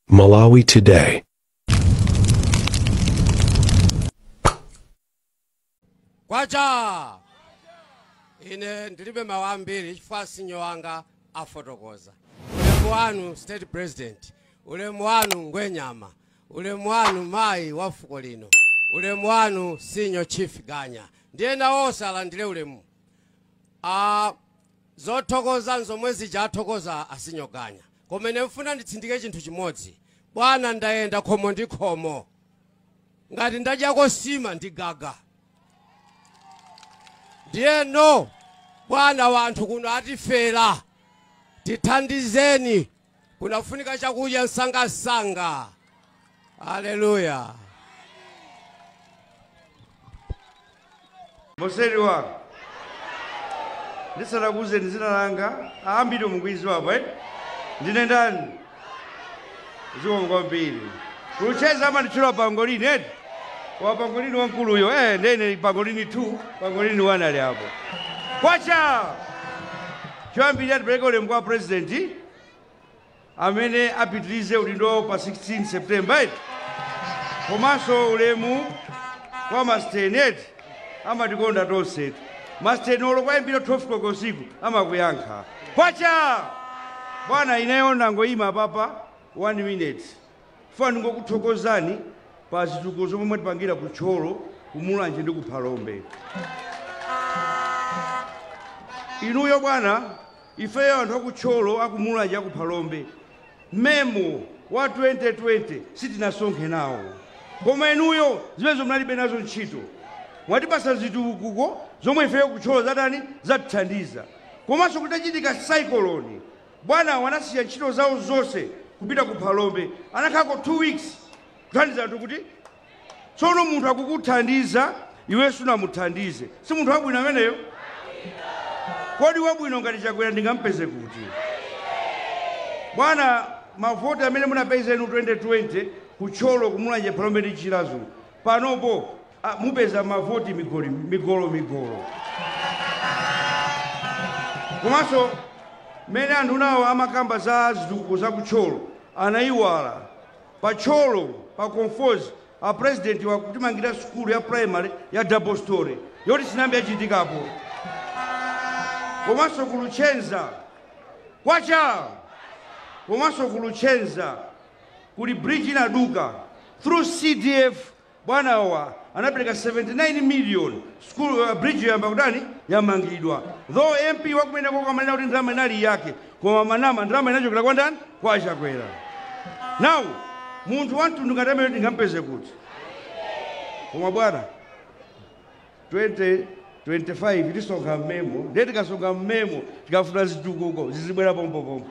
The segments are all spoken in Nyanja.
Malawi Today. Kwacha ine ndilibe mawambiri chifukwa sinyo wanga afotokoza. Ulemu wanu state president, ulemu wanu ngwenyama, ulemu wanu mai wa fuko lino, ulemu wanu sinyo chief ganya. Ndiye nawosa alandile ulemu. Zothokoza nzomwezi jathokoza asinyo ganya. Komene mfuna nditsindike chinthu chimodzi. Bwana ndaenda khomo ndi khomo. Ngati ndajako sima ndigaga. Ndiye no, bwana wanthu kuno atifera. Tithandizeni. Kunafunika chakudya nsanga-sanga. Haleluya. Moseriwa. Ndisanakuze ndizina langa. Ambiri mukwizi wapo, ndine ndani? Zuwa kwambiri. Kucheza ama ndichula pangolini, Wa pangolini wankulu uyo, ndene pangolini 2, pangolini 1 ali hapo. Kwacha! Choambiri atipeleka ulemu kwa president, amene apitilize udindo pa 16 September, komanso ulemu kwa mastenet, ama tikonda tonse. Mastenolo kwa mbiro 12 koko siku, ama kuyankha. Kwacha! Bwana inayoona ngoyima papa 1 minute. Fani ngokuthokozani pa zitukuzo momwe tipangira kucholo kumulanje ndi kuphalombe. Inuyo bwana ifeyo anthu akucholo akumulanje akuphalombe. Memo wa 2020 sitinasonkhe nawo. Koma inuyo zimezo mnalibe nazo ntchito. Mwatipasa zitukuko zomwe ifeyo kucholo zatani zatithandiza. Komanso kutachitika cyclone. Bwana wanasiya ntchito zawo zonse kupita kuphalombe. Anakhako 2 weeks. Kuthandiza anthu kuti tsono munthu akukuthandiza iwe sunamuthandize. Si munthu wabwino ameneyo? Kodi wabwino ngati Chakwera ndingampeze kuti? Bwana mavoti amene munapeza inu 2020 kucholo kumulanje phalombe ndi chilazo. Panopo mupeza mavoti migolo. Komanso mene anthu nawo amakamba za zitukuko za kucholo anayiwala pacholo pa Conforce a president wa kutimangira school ya primary ya double story yoti sinambe yachitikapo. Komanso kuluchenza kwacha, komanso kuluchenza kuli bridge inaduka through CDF. Bwana wa anapereka 79 million school bridge yamba kudani yamangidwa. Though MP wakumena kwa manena kuti ndrama inali yake, koma manama ndrama inachokera kwa ndani kwa Chakwera. Now munthu wantundu ngatamene ndingampeze kuti? Koma bwana 2025 tisonga mmemo, ndiye tikasonga mmemo tikafuna zitukuko zizibwera pompo.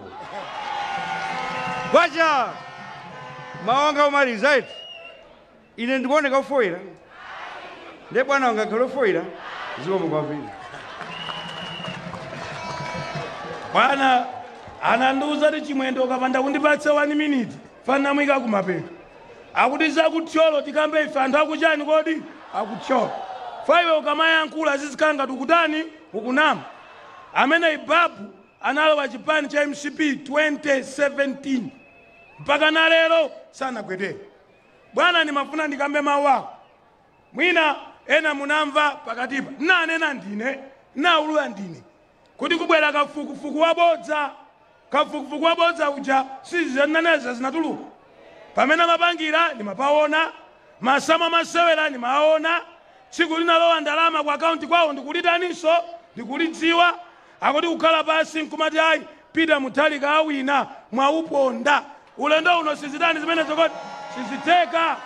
Kwacha mawanga umaliza iti ine ndikuoneka ufoira. Ndiye bwana wanga khala ufoira zikomo kwambiri. Bwana anandiuza ti chimwendo ukapanda kundipatsa 1 minute fana mwika kumapeto. Akuti zakutcholo tikambe ife anthu akuchani kodi? Akutcholo. Faiwe ukamayankhula zizikanga tukutani ukunama. Amene ibabu analowa chipani cha MCP 2017 mpaka na lero sanagwedere. Bwana nimafuna ndikambe mawu ako. Mwina ena munamva pakatipa nanena ndine naulula ndine kuti kubwera kafukufuku wabodza. Kafukufuku wabodza uja sizananeza zinatuluka. Pamene mapangira ndimapaona, masama masewera ndimaona, tsiku linalowa ndalama kwa akaunti kwawo ndikulitaninso, ndikulidziwa. Akuti kukhala pasi nkumati ayi pita muthalika awina mwauponda. Ulendo uno sizidani zimene zokoti siziteka.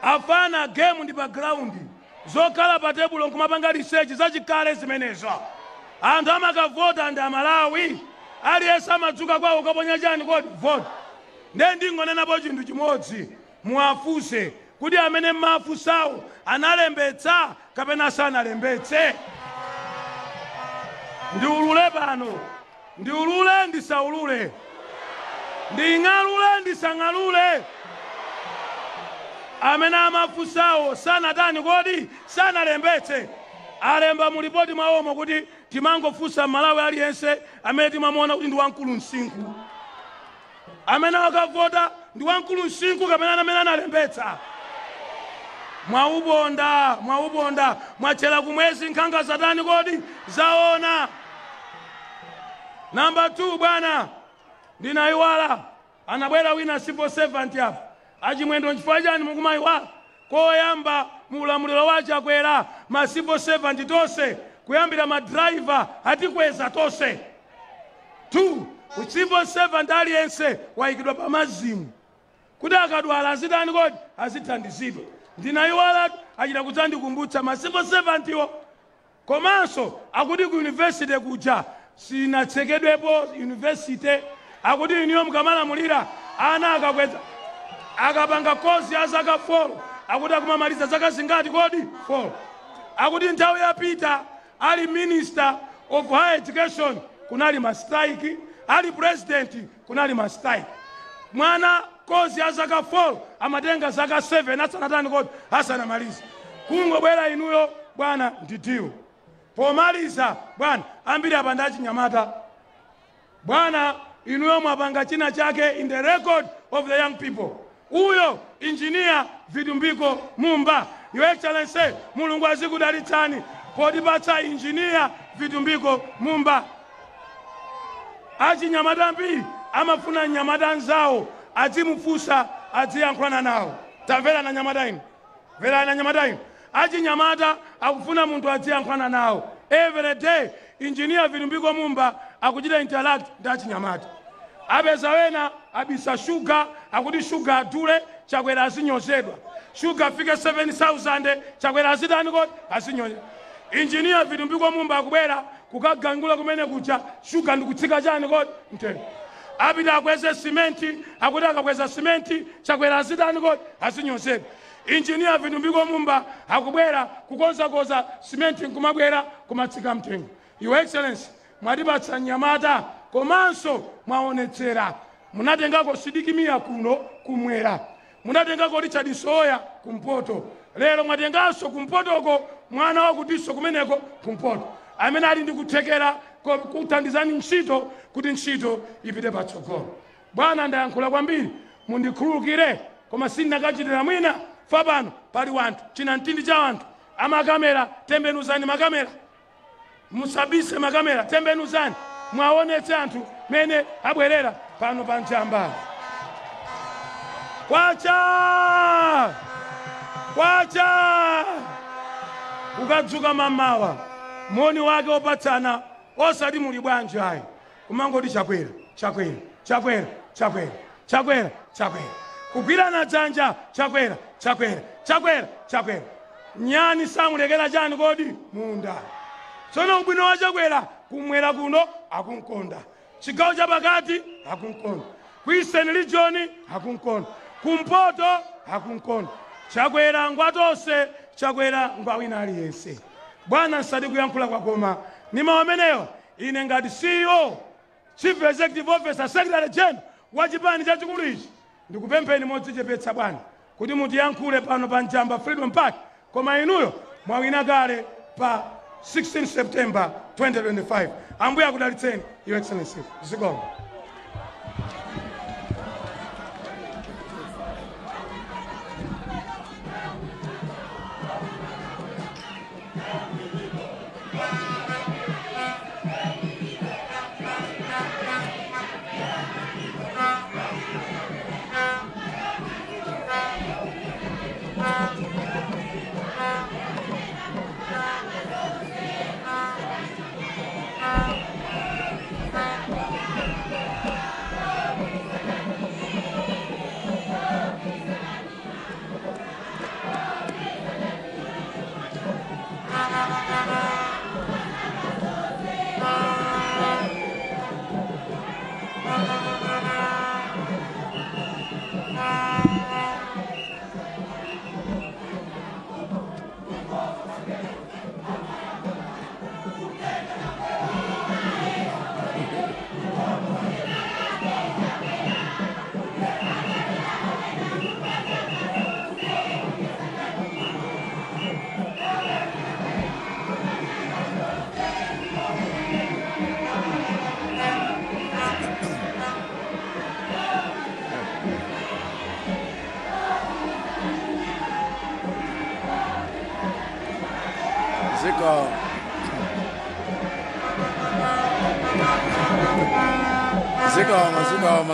Afana game ndi background. Zokhala pa tebulo nkumapanga research zachikale zimenezo. Anthu amakavota ndi Malawi. Aliyense amadzuka kwawo kaponya chani kodi vote. Ndiye ndingonenapo chinthu chimodzi muafuse kuti amene mafusawo analembetsa kapena sanalembetse. Ndiulule pano. Ndiulule ndisaulule. Nding'alule ndisang'alule. Amene amafusawo sanatani kodi sanalembetse. Alemba mulipoti mwawomo kuti timangofusa Malawi aliyense amene timamona kuti ndi wankulu msinkhu. amene akavota ndi wamkulu msinkhu kapena amene analembetsa. Mwaubonda mwachera kumwezi nkhanga zatani kodi zaona. Number 2 bwana ndinayiwala anabwera wina civil servant apa achimwendo nchifukwa chani mukumayiwala koyamba muulamuliro wa Chakwera ma civil servant tonse kuyambira madriver atikweza tonse. 2 civil servant aliyense wayikidwa pa mazimu kuti akadwala azitani kodi azithandizidwa. Ndinayiwala achita kudzandikumbutsa ma civil servant iwo komanso akuti ku university kuja sinatsekedwepo university akuti iniyo mukamalamulira ana akakweza akapanga kozi ya zaka 4 akuti akumamaliza zaka zingati kodi 4 akuti nthawi yapita ali minister of higher education kunali ma strike ali president kunali ma strike. Mwana kozi ya zaka 4 amatenga zaka 7 asanatani kodi asanamaliza. Kungobwera inuyo bwana ndidiwo pomaliza bwana ambiri apanda achinyamata bwana inuyo mwapanga china chake in the record of the young people. Uyo engineer Vidumbiko Mumba, Your Excellency Mulungu azikudalitsani podipatsa engineer Vidumbiko Mumba. Achinyamata ambiri amafuna nyamata nzawo azimufusa aziyankhulana nawo. Tamvera na nyamata ino, vera na nyamata ino. Achinyamata akufuna munthu aziyankhulana nawo. Every day engineer Vidumbiko Mumba akuchita interact ndi achinyamata. Abeza wena abisa sugar akuti sugar adule Chakwera asinyozedwa. Sugar fike 7,000 Chakwera azitani kodi asinyozedwa. Engineer Vidumbiko Mumba akubwera kukagangula kumene kucha sugar ndikutsika chani kodi mtengo. Abida akweze simenti akuti akakweza simenti Chakwera azitani kodi asinyozedwa. Engineer Vidumbiko Mumba akubwera kukonza simenti nkumabwera kumatsika mtengo. Your Excellency mwatipatsa nyamata komanso mwaonetsera munatengako sidikimia kuno kumwera munatengako Richard Soya kumpoto lero mwatenganso kumpotoko mwana wakutiso kumeneko kumpoto amene ali ndikuthekera kuthandizani ntchito kuti ntchito ipite patsogolo. Bwana ndayankhula kwambiri mundikhululukire koma sindinakachitira mwina fa pano pali wanthu china mtindi cha wanthu amakamera tembenuzani makamera musabise makamera tembenuzani mwaonetse anthu mene abwerera pano pa njamba. Kwacha ukadzuka mamawa moni wake opatsana osati muli bwanji ayi kumangoti Chakwera kugwirana dzanja Chakwera nyani samulekera chani kodi munda. Tsono ubwino wa Chakwera kumwera kuno akunkonda chigawo cha pakati akunkonda ku Eastern region akunkonda kumpoto akunkonda Chakwera ngwatonse Chakwera ngwawina aliyense. Bwana nsati kuyankhula kwakoma nima wameneyo ine ngati CEO Chief Executive Officer Secretary General wa chipani chachikulu ichi ndikupempheni modzichepetsa bwana kuti mutiyankhule pano pa Njamba Freedom Park koma inuyo mwawina kale pa 16 September 2025. Ambuya kudalitseni Your Excellency. Zikomo.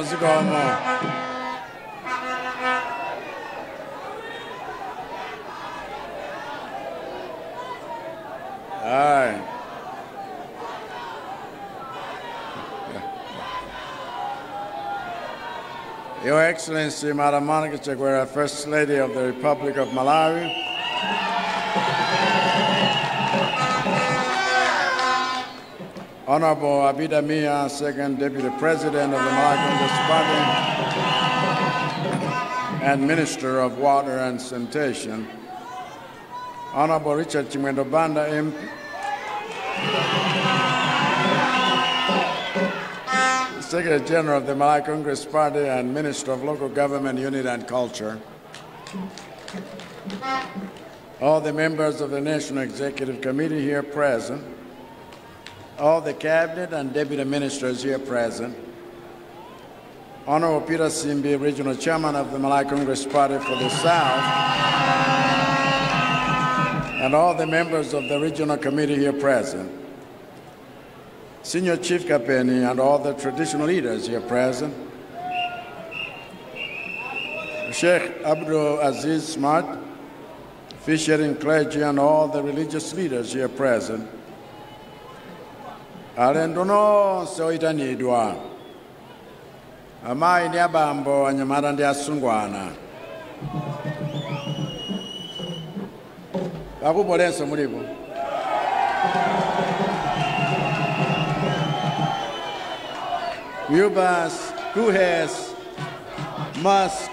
Zikomo. Aye. Your Excellency, Madam Monica Chakwera, First Lady of the Republic of Malawi, Honorable Abida Mia, Second Deputy President of the Malawi Congress Party and Minister of Water and Sanitation, Honorable Richard Chimwendo Banda, MP, Secretary General of the Malawi Congress Party and Minister of Local Government, Unity and Culture, all the members of the National Executive Committee here present, all the Cabinet and Deputy Ministers here present, Honorable Peter Simbi, Regional Chairman of the Malawi Congress Party for the South, and all the members of the Regional Committee here present, Senior Chief Kapeni and all the traditional leaders here present, Sheikh Abdul Aziz Smart, Fishery clergy and all the religious leaders here present, alendo nonse oyitanidwa, amayi ndi abambo, anyamata ndi asungwana, akupolenso mulipo. Ubas, who has, must.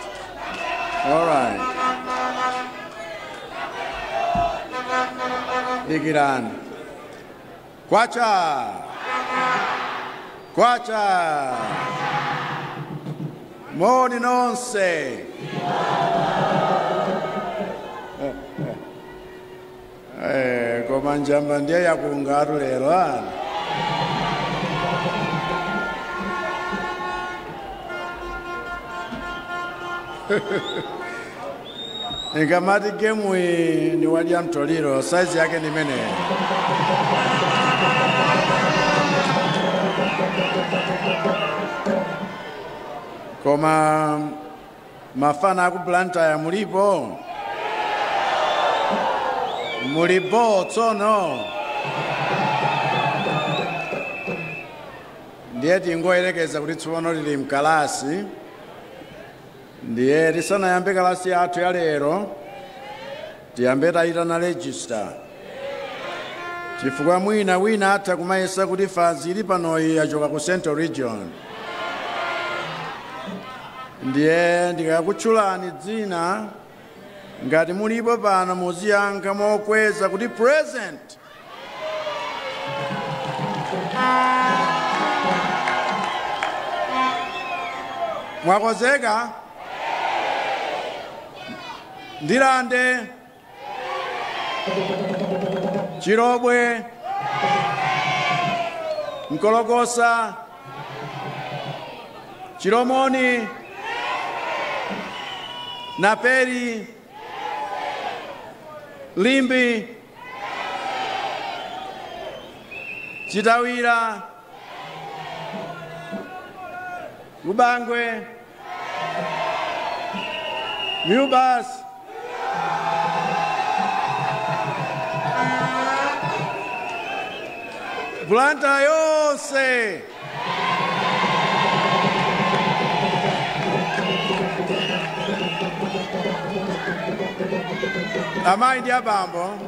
All right. Ikiran. Kwacha. Kwacha. Moni nonse. Koma njamba ndiye yakungatu lero ana. Ingamati game ni wadia mtoliro, size yake ni mene. Koma mafana akuplanta ya mulipo. Mulipo tsono. Ndiye tingoyerekeza kuti tsono lili mkalasi. Ndiye risana yambe kalasi yathu ya lero tiyambe tayitana register chifukwa wina atha kumayesa kuti fazi ili panoyi yachoka ku Central Region. Ndiye ndikakutchulani dzina ngati mulipo pano muziyankha mokweza kuti present. Mwakozeka? Ndirande Chirobwe Mkologosa Chiromoni Naperi Limbi Chitawira Ubangwe Ubas Planta yose. Amayi ndi abambo.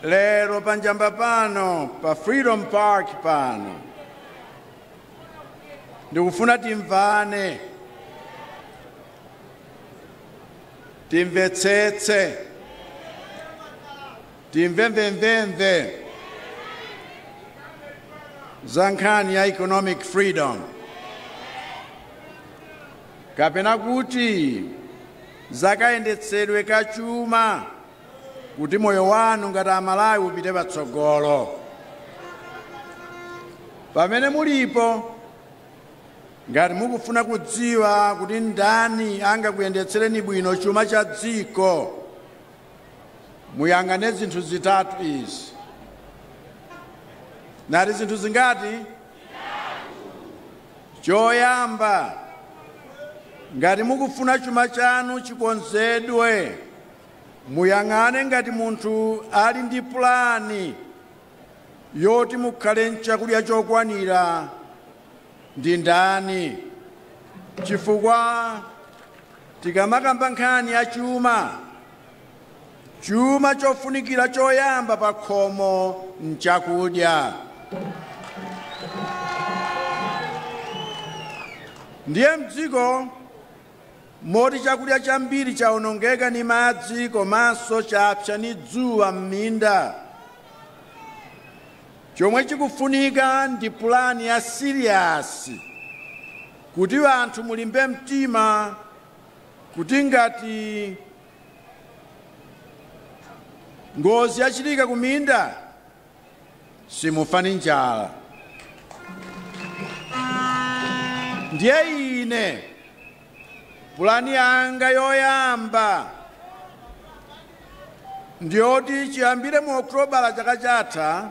Lero panjamba pano, pa Freedom Park pano. Ndikufuna timvane. Timvetsetse. Timvemvemvemve. Zankhani ya economic freedom. Kapena kuti zakayendetsedwe kachuma kuti moyo wanu ngati Amalawi upite patsogolo. Pamene mulipo ngati mukufuna kudziwa kuti ndani angakuyendetsereni bwino chuma cha dziko, muyang'ane zinthu zitatu izi. Nati zinthu zingati? Choyamba, ngati mukufuna chuma chanu chikonzedwe, muyang'ane ngati munthu ali ndi plani yoti mukhale nchakudya chokwanira ndi ndani. Chifukwa tikamakamba nkhani ya chuma, chuma chofunikira choyamba pa khomo nchakudya. Ndiye mdziko moti chakudya chambiri chaonongeka ni madzi komanso chapsa ni dzuwa m'minda. Chomwe chikufunika ndi pulani ya siriyasi kuti anthu mulimbe mtima kuti ngati ngozi yachitika kuminda simufa ni njala. Ndiye ine pulani yanga yoyamba ndiyoti chiyambire mu Okutobala chaka chatha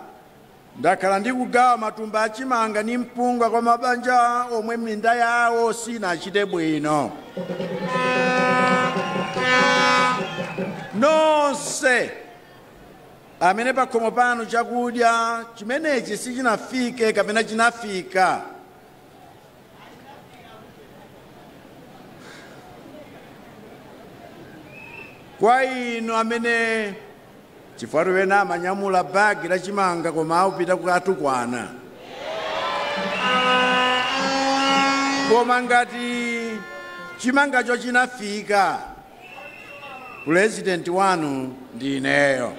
ndakhala ndikugawa matumba achimanga ni mpunga kwa mabanja omwe minda yawo sinachite bwino. Nonse amene pakhomo panu chakudya chimenechi sichinafike kapena chinafika, kwa inu amene chifukwa wena amanyamula bagi la chimanga koma akupita kukatukwana, koma ngati chimangacho chinafika, pulezidenti wanu ndi ineyo.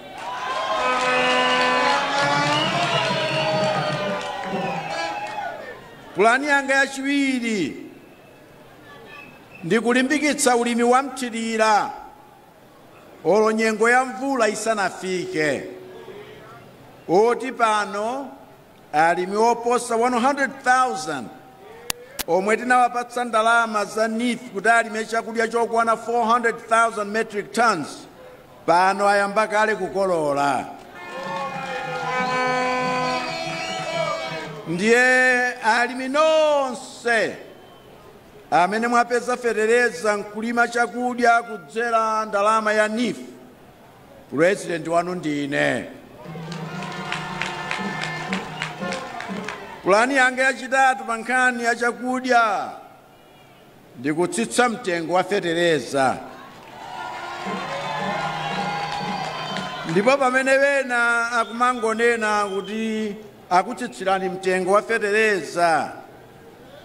Pulani yanga yachiwiri ndi kulimbikitsa ulimi wa mthirira olo nyengo ya mvula isanafike. Oti pano alimi oposa 100,000 omwe tinawapatsa ndalama za NIF kuti alime chakudya chokwana 400,000 metric tons pano ayamba kale kukolola. Ndiye alimi nonse amene mwapeza fetereza nkulima chakudya kudzera ndalama ya NIF, pulezidenti wanu ndine. Pulani yanga yachitatu pa nkhani ya chakudya ndi kutsitsa mtengo wa fetereza. Ndipo pamene wena akumangonena kuti akutsitsirani mtengo wa fetereza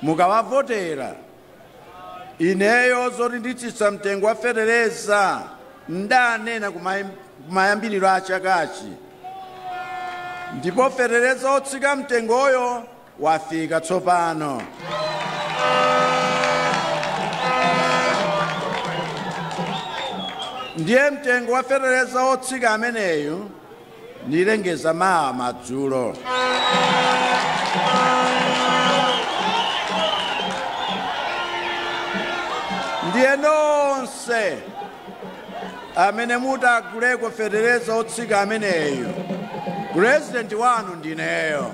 mukawavotera, ineyo zoti nditsitsa mtengo wa fetereza ndanena kumayambiriro a chakachi. Ndipo fetereza otsika mtengoyo wafika tsopano. Ndiye mtengo wa fetereza otsika ameneyo nilengeza mawa madzulo. Ndiye nonse amene mutaguleko fetereza otsika ameneyo, pulezidenti wanu ndineyo.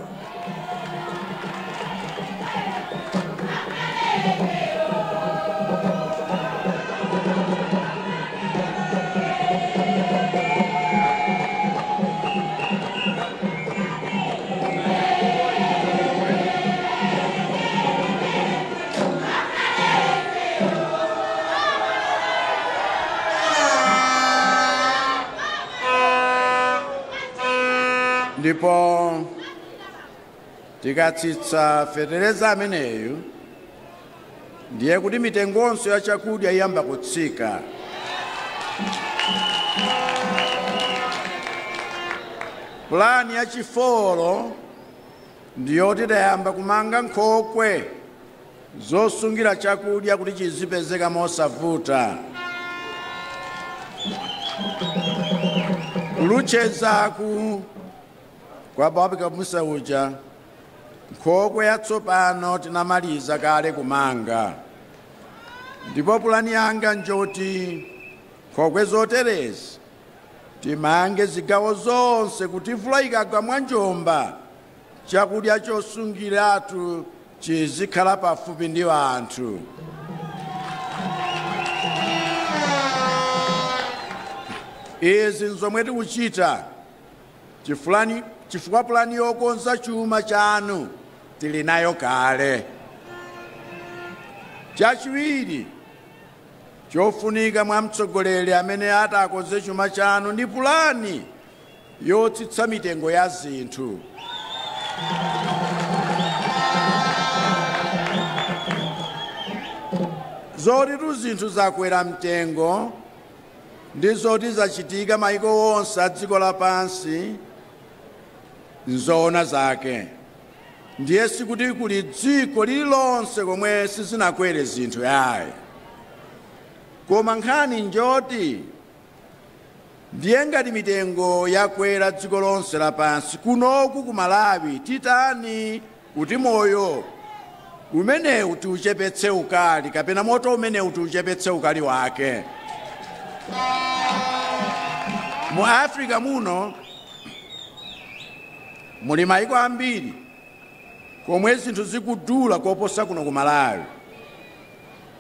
Ndipo tikatsitsa fetereza ameneyo ndiye kuti mitengonso ya chakudya iyamba kutsika. Pulani ya chifolo ndiyoti tayamba kumanga nkhokwe zosungira chakudya kuti chizipezeka mosavuta. Kuluchezaku kwa babika musa uja nkhokwe yatsopano tinamaliza kale kumanga. Ndipo pulani yanga njoti nkhokwe zoterezi timange zigawo zonse kuti mvula ikagwa mwanjomba chakudya chosungiratu chizikhala pafupi ndi anthu. Izi nzomwe tikuchita chifukwa pulani yokonza chuma chanu tili nayo kale. Chachiwiri chofunika mwa mtsogoleri amene atakonze chuma chanu ndi pulani yotsitsa mitengo ya zinthu. Zoti zinthu zakwera mtengo ndi zoti zachitika maiko onse a dziko lapansi nzoona zake. Ndiye sikuti kuli dziko lililonse komwe sizinakwere zinthu yaye. Koma nkhani njoti ndiye ngati mitengo yakwera dziko lonse lapansi, kunoku ku Malawi titani kuti moyo umenewu tiuchepetse ukali kapena moto umenewu tiuchepetse ukali wake. Mu Africa muno muli maiko ambiri komwe zinthu zikudula koposa kuno ku Malawi,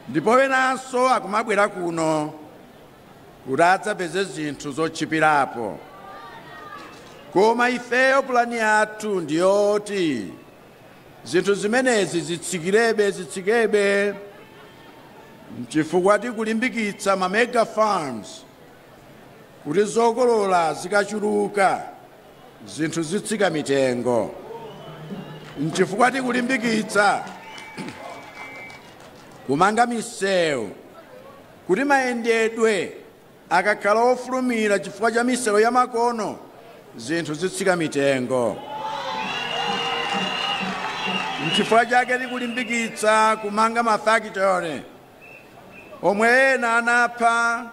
ndipo wenanso akumabwera kuno kuti adzapeze zinthu zochipirapo. Koma ifeyo pulani yathu ndiyoti zinthu zimenezi zitsikirebe chifukwa tikulimbikitsa ma mega farms kuti zokolola zikachuluka zinthu zitsika mitengo. Chifukwa tikulimbikitsa kumanga misewu kuti mayendedwe akakhala ofulumira chifukwa cha misewu ya makono zinthu zitsika mitengo. Chifukwa chake tikulimbikitsa kumanga mafactory omwe ena anapha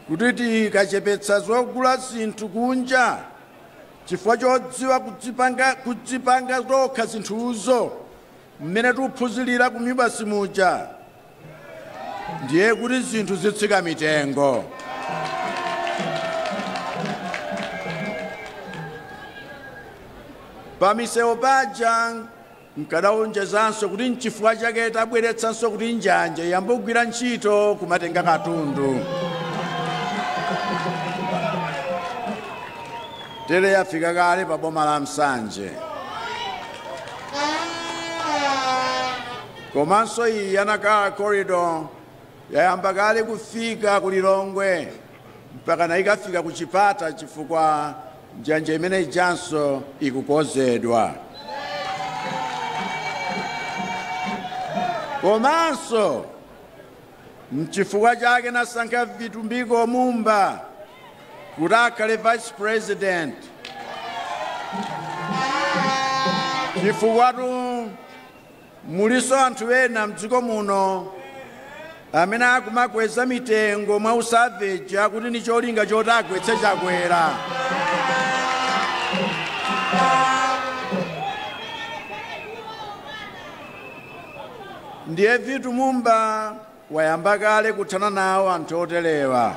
kuti tikachepetsa zogula zinthu kunja chifukwa chodziwa kudzipanga zokha zinthuzo mmene tikuphunzirira ku mibasi muja, ndiye kuti zinthu zitsika mitengo. Pamisewu paja nkadawonjezanso kuti nchifukwa chake tabweretsanso kuti njanje yambogwira ntchito kumatenga katundu. Tere yafika kale pa boma la Msanje. Komanso iyi yanakala corridor yayamba kale kufika ku Lilongwe mpaka na ikafika ku Chipata chifukwa njanje imene ijanso ikukozedwa. Komanso mchifukwa chake nasankha Vitumbiko Mumba kuti akhale vice president chifukwa muliso anthu ena mdziko muno amene akumakweza mitengo mwa usavaji akuti ndi cholinga choti agwetse Chakwera. Ndiye Vitu Mumba wayamba kale kuthana nawo anthu otelewa.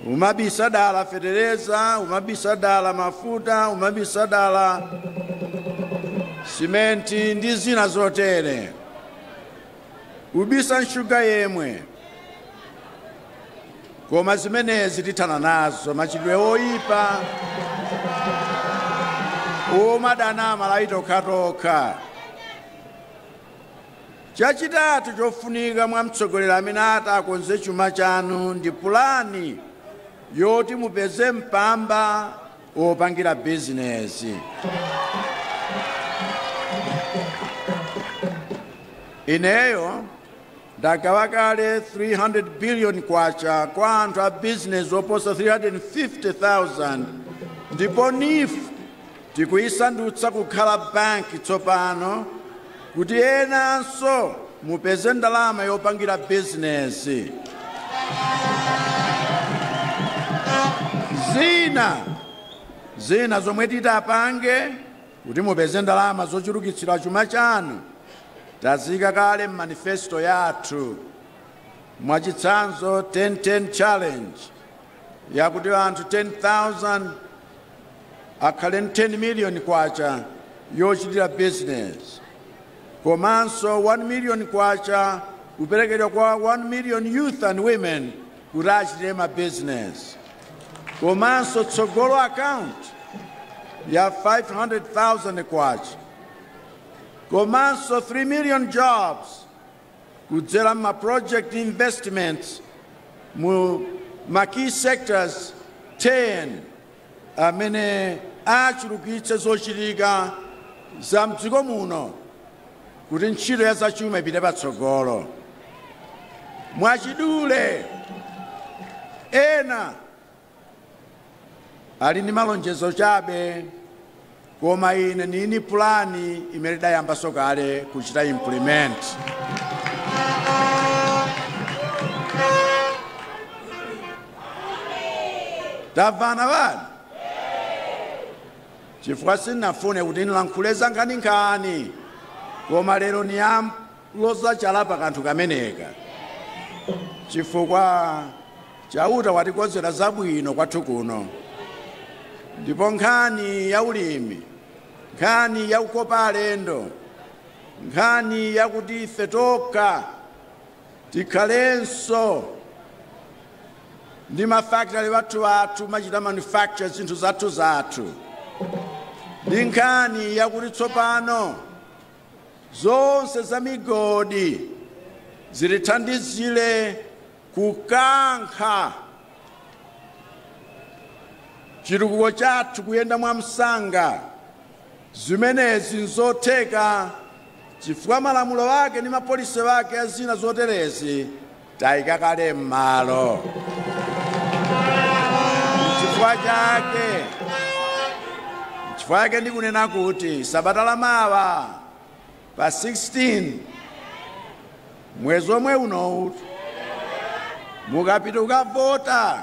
Umabisa dala fetereza, umabisa dala mafuta, umabisa dala simenti ndi zina zotere. Ubisa nshuga yemwe. Koma zimenezi tithana nazo machidwe oyipa omadana Malawi tokha. Chachitatu chofunika mwa mtsogoleri amene atakonze chuma chanu ndi pulani yoti mupeze mpamba opangira bizinesi. Ineyo ndagawa kale 300 billion kwacha kwa anthu a business oposa 350,000 ndipo nifu tikuyisandutsa kukhala banki tsopano kuti enanso mupeze ndalama yopangira bizinesi. Zina zomwe titapange kuti mupeze ndalama zochulukitsira chuma chanu tazika kale manifesto yathu. mwachitsanzo 10-10 challenge yakuti anthu 10,000 akhale 10 million kwacha yochitira business, komanso 1 million kwacha kuperekedwa kwa 1 million youth and women kuti achitire ma business, komanso tsogolo account ya 500,000 kwacha, komanso 3 million jobs kudzera ma project investments mu ma key sectors 10 amene achulukitse zochitika za mdziko muno kuti ntchito ya zachuma ipite patsogolo. Mwachidule ena ali ndi malonjezo chabe, koma ine nini plani imene dayambaso kale kuchita implement. Tamvana bani? Chifukwa sinafune kuti nilankhuleza nkhani, koma lero niyamloza chalapa kanthu kameneka. Chifukwa chauta watikonzera zabwino kwathu kuno, ndipo nkhani ya ulimi, nkhani ya kukopa alendo, nkhani ya kuti ife tokha tikhalenso ndi mafactory wathu machita manufacture zinthu zathu, ndi nkhani ya kuti tsopano zonse za migodi zitithandizire kukankha chitukuko chathu kuyenda mwamsanga. Zimenezi nzotheka chifukwa malamulo wake ndi mapolisi wake azina zoterezi tayika kale m'malo. Chifukwa chake ndikunena kuti sabata lamawa pa 16 mwezi omwe uno mukapita kukavota,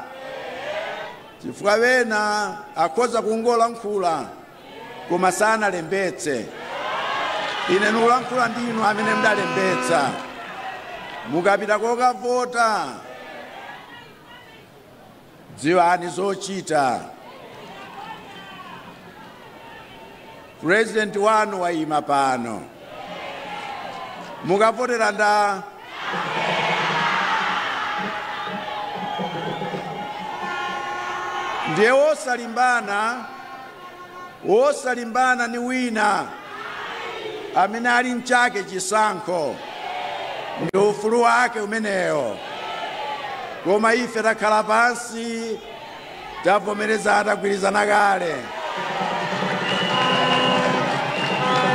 chifukwa wena akhoza kungolankhula koma sanalembetse. Ine nulankhula ndinu amene mudalembetsa. Mukapita kokavota dziwani zochita. President wanu wayima pano, mukavotera nda ndiye wosalimbana ni wina amene ali mchake chisankho, ndi ufulu wake umeneyo. Koma ife takhala pansi tavomereza tagwirizana kale.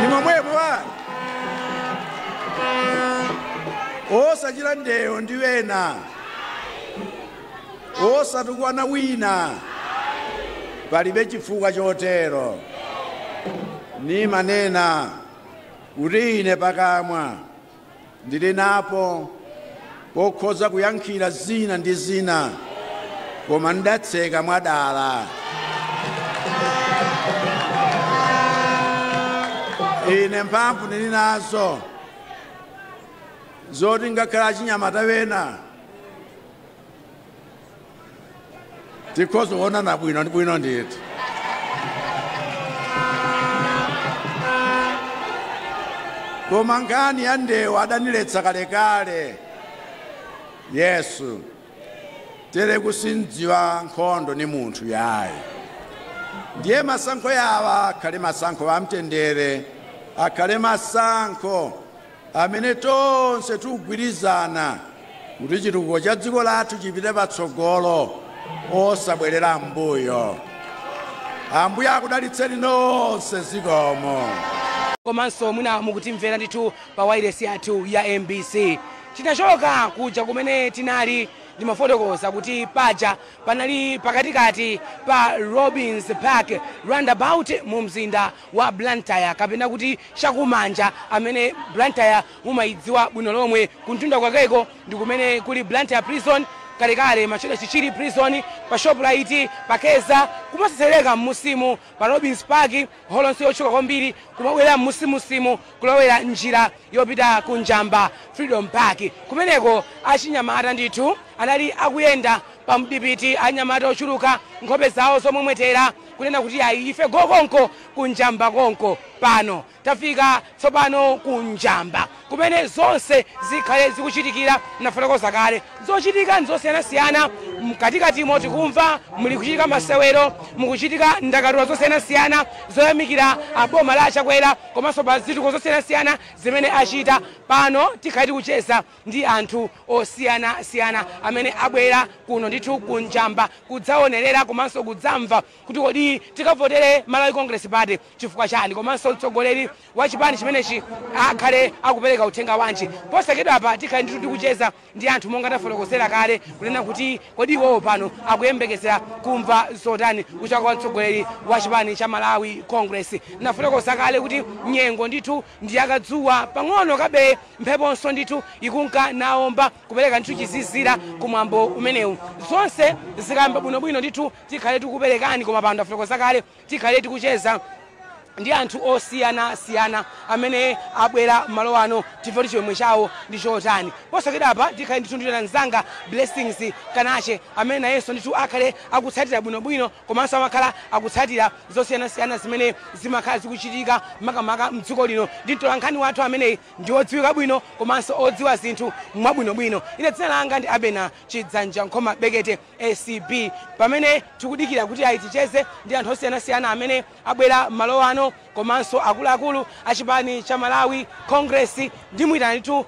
Ni momwemo wanu osachita ndewo ndi wena, osatukwana wina, palibe chifukwa chotero. Ni manena kuti ine pakamwa ndili napo pokhoza kuyankhira zina ndi zina, koma ndatseka mwadala. Ine mphamvu ndili nazo zoti ngakhala achinyamata wena tikhoza kuonana bwino ndithu. Koma nkhani ya ndewo adaniletsa kalekale. Yesu tere kusindziwa nkhondo ni munthu yayi. Ndiye masankho yawa akhale masankho amtendere, akhale masankho amene tonse tikugwirizana kuti chitukuko cha dziko lathu chipite patsogolo osabwerera mbuyo. Ambuye akudalitseni nonse zikomo. Komanso mwina mukutimvera ndithu pa wireless yathu ya MBC. Tinachoka kuja kumene tinali ndimafotokoza kuti paja panali pakatikati pa Robins Park roundabout mu mzinda wa Blantyre, kapena kuti chakumanja amene Blantyre mumayidziwa bwino lomwe. Kuntunda kwakeko ndi kumene kuli Blantyre prison, kalekale machedwa chichiri prison pa Shoprite pa Keza kumaseseleka mmusimu pa Robins Park holonse yochuka kwambiri kumabwera mmusimu kulowera njira yopita ku Njamba Freedom Park kumeneko achinyamata ndithu anali akuyenda pa mdipiti anyamata ochuluka nkhope zawo zomwetera kunena kuti ayi ife gokonko ku Njamba konko pano tafika tsopano ku Njamba kumene zonse zikhale zikuchitikira nafotokoza kale zochitika nzosiyanasiyana mkatikati moti kumva muli kuchitika masewero mukuchitika ndakatulo zosiyanasiyana zoyamikira aboma la Chakwera komanso pa zituko zosiyanasiyana zimene achita pano tikhali kucheza ndi anthu osiyanasiyana amene abwera kuno ndithu ku Njamba kudzaonerera komanso kudzamva kuti kodi tikavotere Malawi Congress Party chifukwa chani komanso mtsogoleri wa chipani chimenechi akhale akupereka uthenga wanji posachedwa apa tikhali ndithu tikucheza ndi anthu monga tafotokozera kale kunena kuti kodi iwowo pano akuyembekezera kumva zotani kuchoka kwa mtsogoleri wa chipani cha Malawi Congress nafotokoza kale kuti nyengo ndithu ndiyakadzuwa pang'ono kabe mpheponso ndithu ikunka naomba kupereka ndithu chizizira kumwambo umenewu zonse zikamba bwinobwino ndithu tikhale tikuperekani koma pano tafotokoza kale tikhale tikucheza ndi anthu osiyanasiyana amene abwera malo ano tifoti chimwemwe chawo ndi chotani posachedwa apa tikhale ndithu ndithu nzanga Blessings Kanache amene nayenso ndithu akhale akutsatira bwinobwino komanso amakhala akutsatira zosiyanasiyana zimene zimakhala zikuchitika makamaka mdziko lino ndi mtolankhani wathu amene ndi odziwika bwino komanso odziwa zinthu mwabwinobwino ine dzina langa ndi Abena Chidzanja Nkhoma Bekete ACB pamene tikudikira kuti ticheze ndi anthu osiyanasiyana amene abwera malo ano komanso akuluakulu achipani cha Malawi Congress ndimuyitana ndithu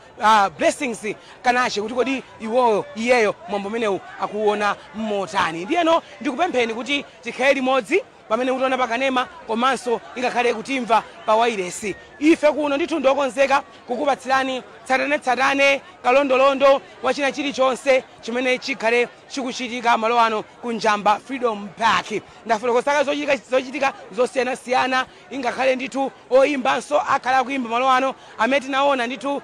Blessings Kanache kuti kodi iyeyo mwambo umenewu akuona motani ndiyeno ndikupempheni kuti tikhale limodzi pamene mutiona pakanema komanso ingakhale kutimva pa wireless ife kuno ndithu ndokonzeka kukupatsirani tsatane kalondolondo wachina chilichonse chimene chikhale chikuchitika malo ano ku Njamba Freedom Park ndafotokoza zochitika zosiyanasiyana ingakhale ndithu oyimbanso akhala kuimba malo ano amene tinaona ndithu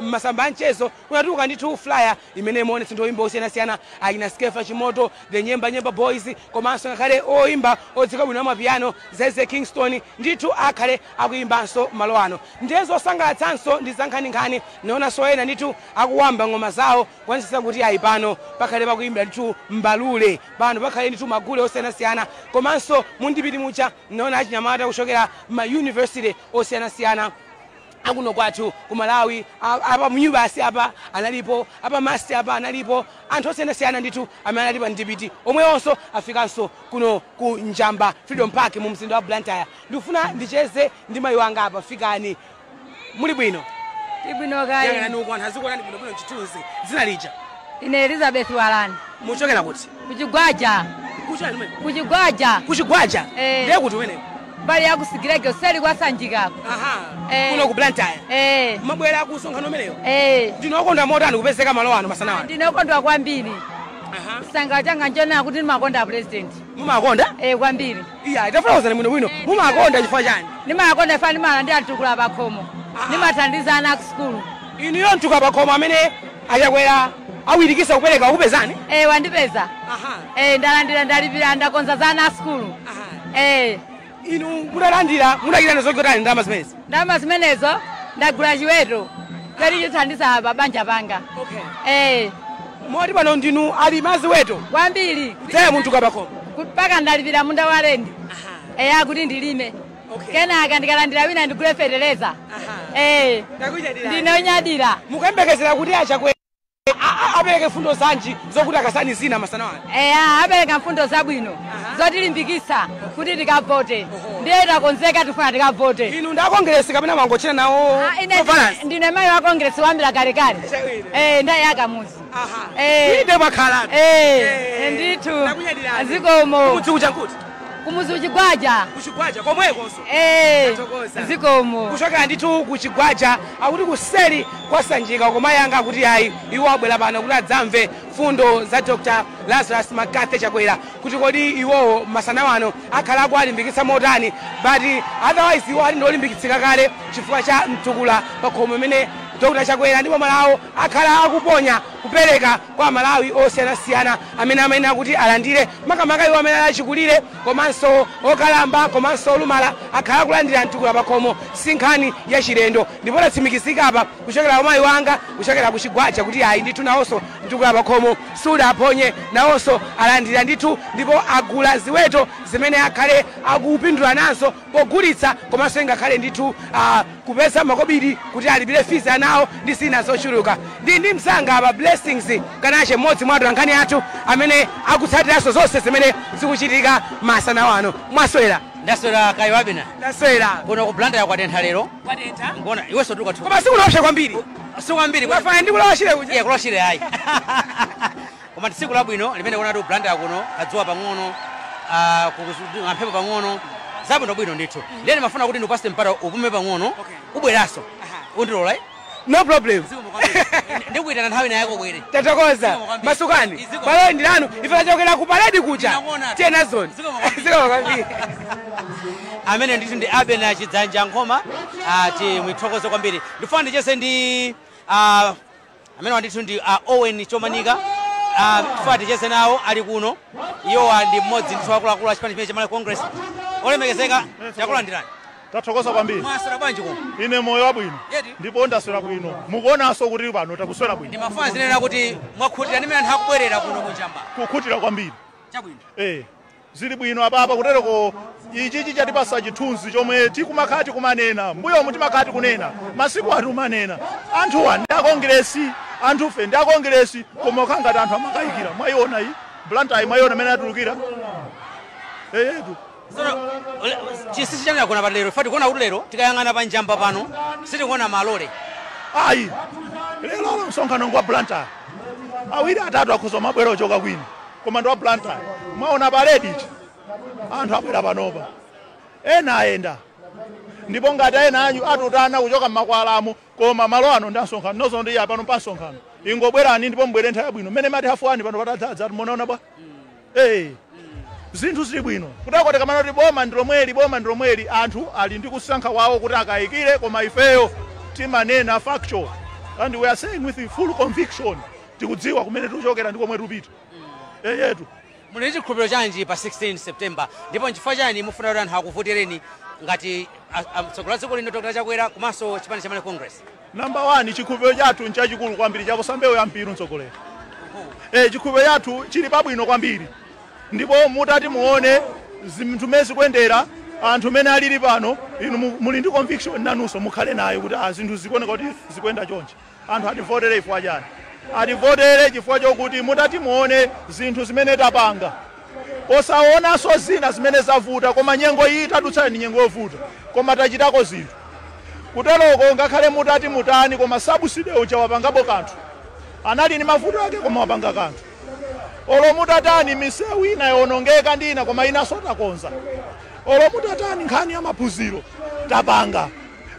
masamba anchezo kunatuka ndithu flyer imene muonetsa ndi oyimba osiyanasiyana ayina Skefa Chimoto the Nyemba Boys komanso ngakhale oyimba odzika bwino amapiano Zeze Kingston ndithu akhale akuimbanso malo ano ndizo sangalatsanso ndi zankhaninkhani naona soyena ndithu akuwamba ngoma zawo kwanisisa kuti ayi pano pakhale pakuimbira ndithu mbalule pano pakhale ndithu magule osiyanasiyana komanso mundipiti mucha naona achinyamata kuchokera ma university osiyanasiyana akuno kwathu ku Malawi apa munyubasi apa analipo apa master apa analipo anthu osiyanasiyana ndithu amene analipo ndipiti omwewonso afikanso kuno ku Njamba Freedom Park mu mzinda wa Blantyre ndifuna ndicheze ndi mayi wanga apa fikani muli bwino ibwino kai yanga nuko anthu azikuonani bwino chithunzi dzina lija ine Elizabeth Walani muchokera kuti kuchigwaja kuchani mwe kuchigwaja ndiye kuti wene bali yakusigirege seli kwasanjikako kuno ku Blantyre mabwera akusonkhano meneyo ndinokonda motani kupezeka malo ano masana wanu ndinokondwa kwambiri sanga changa njona kuti ndimakonda president mumakonda kwambiri iya itafotokozani bwino mumakonda chifukwa chani ndimakonda fani mala ndi atukula pakhomo ndimathandiza ana ku school iniyo ntuka pakhomo amene Achakwera awirikisa kupereka kupezani wandipeza ndalandira ndalipira ndakonza za ana school inu mudalandira mudakira nezogotani ndama zimenezo ndagraduate kali chithandiza babanja panga moti pano ndinu ali maziweto kwambiri dzaya munthu kapakhomo paka ndalipira munda wa lendi kuti ndilime kenaka ndikalandira wina ndigule fertilizer ndinonyadira mukayembekezera kuti Achakwera apereke mfundo zanji zokuti akasani zina masana wanu apereka mfundo zabwino zotilimbikisa kuti tikavote ndiye takonzeka tifuna tikavote inu ndakongresi kapena mangochena nawo ndine mayi wa kongresi wambira kalekale ndaye akamuzi inde mwakhala ndithu zikomo kumuzi kuchigwaja komwekonso zikomo kuchokera ndithu kuchigwaja akuti kuseri kwasanjika komayanga akuti ayi iwo abwera pano kuti adzamve fundo za Dr. Lazarus Makathe Chakwera kuti kodi iwowo masana wano akhala akuwalimbikitsa motani but otherwise iwo ali ndolimbikitsika kale chifukwa cha mtukula pakhomo imene Dr. Chakwera ndipo malawo akhala akuponya kupereka kwa Malawi osiyanasiyana amene amayenera kuti alandire makamaka iwo amene achikulire komanso okalamba komanso olumala akhala kulandira mtukula pakhomo sinkhani ya chilendo ndipo latsimikizika apa kuchokera kwa mayi wanga kuchokera ku chigwacha kuti ayi ndithu nawonso mtukula pakhomo sudaponye nawonso alandira ndithu ndipo agula ziweto zimene akhale akupindula nazo pogulitsa komanso ingakhale ndithu kupeza makobiri kuti alipire fees anawo ndi zina zochuluka ndi msanga apa blessings kanache mmodzi mwa atolankhani athu amene akutsatiraso zonse zimene zikuchitika masana wano mwaswera ndaswera kayi wabina ndaswera kuno ku blanda yakwatentha lero kwatentha ngona iwenso tuli kwathu koma sikulowoshe kwambiri sikwambiri kwafana ndikulowashire kuja iye kulowashire ayi koma ndi tsiku labwino limene kunati blanda yakuno kadzuwa pang'ono mphepo pang'ono zabwino bwino ndithu lene mafuna kuti ndikupasite mpata upume pang'ono ubweranso undilola no problem ndikuyitana nthawi naye kubwere tatokoza masukani Malawi ndi lanu ife tachokera ku paredi kuja tiyena zone zikomo kwambiri amene ndithu ndi abena chidzanja nkhoma timwithokoze kwambiri ndifuna ndichese ndi amene wandithu ndi Owen Chomanika tifuna tichese nawo ali kuno iwowa ndi mmodzi ndithu akuluakulu a chipani chimene cha Malawi Congress olemekezeka chakulandirani tathokoza kwambiri mwaswera bwanji kuno ine moyo wabwino ndipo ndaswera bwino mukuonanso kuti pano takuswera bwino ndimafuna zinena kuti mwakhutira ndimene anthu akubwerera kuno kunjamba kukhutira kwambiri chabwino zili bwino apapa kutereko ichichi chatipasa chithunzi chomwe tikumakhala tikumanena mbuyomu timakhala tikunena masiku ati umanena anthuwa ndi akongiresi anthufe ndi akongiresi koma ukhangati anthu amakayikira mwayiona iyi blantayi mwayiona amene atulukira eyetu chinsinsi chamene akuna pati lero fati kuona kuti lero tikayang'ana pa njamba pano sitikuona malole ayi lero msonkhano ngwa blantayi awiri atatu akhuza mabwera ochoka kwina koma ndi wa blantayi mwaona paredi ichi anthu abwera panopa ena ayenda ndipo ngati ena anyu atutana kuchoka m'makwalamo koma malo ano ndi asonkhano nozo ndi iya pano pa nsonkhano ingobwerani ndipo mbwere nthawi yabwino mmene mati hafuani pano patadzadza munaona bwa zinthu zili bwino kutako tikamana kuti boma ndi lomweli anthu ali ndi kusankha wawo kuti akayikire koma ifeyo timanena factual and we are saying with full conviction tikudziwa kumene tikuchokera ndi komwe tupita yetu muli ndi chikhulupiriro chanji pa 16 September ndipo nchifukwa chani mufuna kuti anthu akuvotereni ngati mtsogoleri wa dziko lino Dr. Chakwera komanso chipani cha Malawi Congress number 1 chikhulupiriro chathu nchachikulu kwambiri chakusambewo ya mpiru mtsogoleri chikhulupiriro chathu chili pabwino kwambiri ndipo mutati muone zinthu mezi kuyendera anthu mene alili pano inu muli ndi conviction nanunso mukhale nayo kuti zinthu zikuoneka kuti zikuyenda chonchi anthu ativotere chifukwa chani ativotere chifukwa chokuti mutati muone zinthu zimene tapanga osaonanso zina zimene zavuta koma nyengo iyi tadutsani ndi nyengo yovuta koma tachitako zinthu kuteroko ngakhale mutati mutani koma sabuside uja wapangapo kanthu anali ni mavuto ake koma wapanga kanthu olo mutatani misewu ina yonongeka ndi ina koma inaso takonza olo mutatani nkhani ya maphunziro tapanga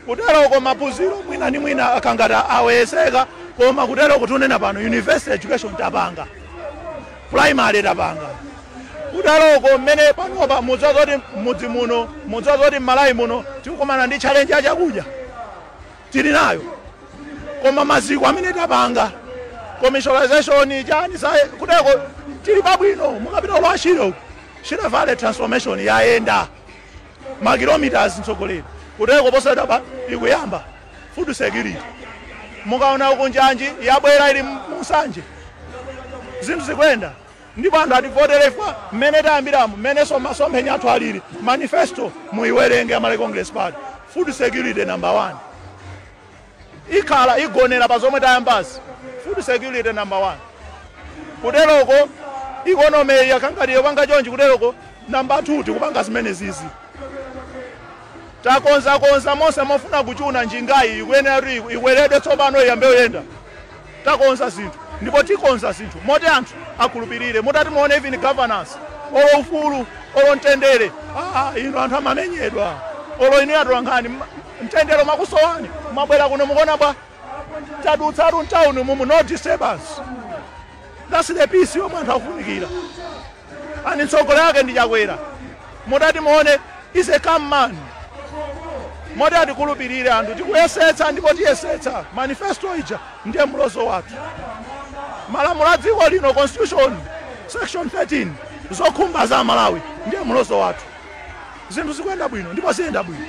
kuteroko maphunziro mwina ni mwina akangata aweyeseka koma kuteroko tunena pano university education tapanga primary tapanga kuteroko mmene panopa mudzazoti mudzi muno mudzazoti m'Malawi muno tikukumana ndi challenge ya chakudya tili nayo koma maziko amene tapanga commercialization chani sai kuteko tili pabwino mukapita olwashiro Shira Valley transformation yaenda makilometers mtsogoleri kuteko posada pa ikuyamba food security mukaona uko njanji yabwera ili musanje zinthu zikwenda ndipo anthu ativotere fa mmene tayambiramo mmene masomphenya athu alili manifesto muiwerenge Malawi Congress Party food security number 1 ikhala igonera pa zomwe tayambazi food security number 1 kuteroko economy yakangatiyo panga chonchi kuteroko number 2 tikupanga zimene zizi takonza monse mofuna kuchuna njingayi ikuyenera kuti ikweredwe tsopano iyambe yoyenda takonza zinthu ndipo tikonza zinthu moti anthu akhulupirire mutati muone even governance olo ufulu olo mtendere ino anthu amamenyedwa olo inu atolankhani mtendere makusowani mabwera kuno mukuona bwa tadutsatu mtown mumu no disturbance that's the peace yomwe anthu akufunikira ani mtsogoleri wake ndi Chakwera mutati muone is a calm man moti atikhulupirire anthu tikuyesetsa ndipo tiyesetsa manifesto ija ndiye mlozo wathu malamulo a dziko lino constitution section 13 zokhumba za Malawi ndiye mlozo wathu zinthu zikuyenda bwino ndipo ziyenda bwino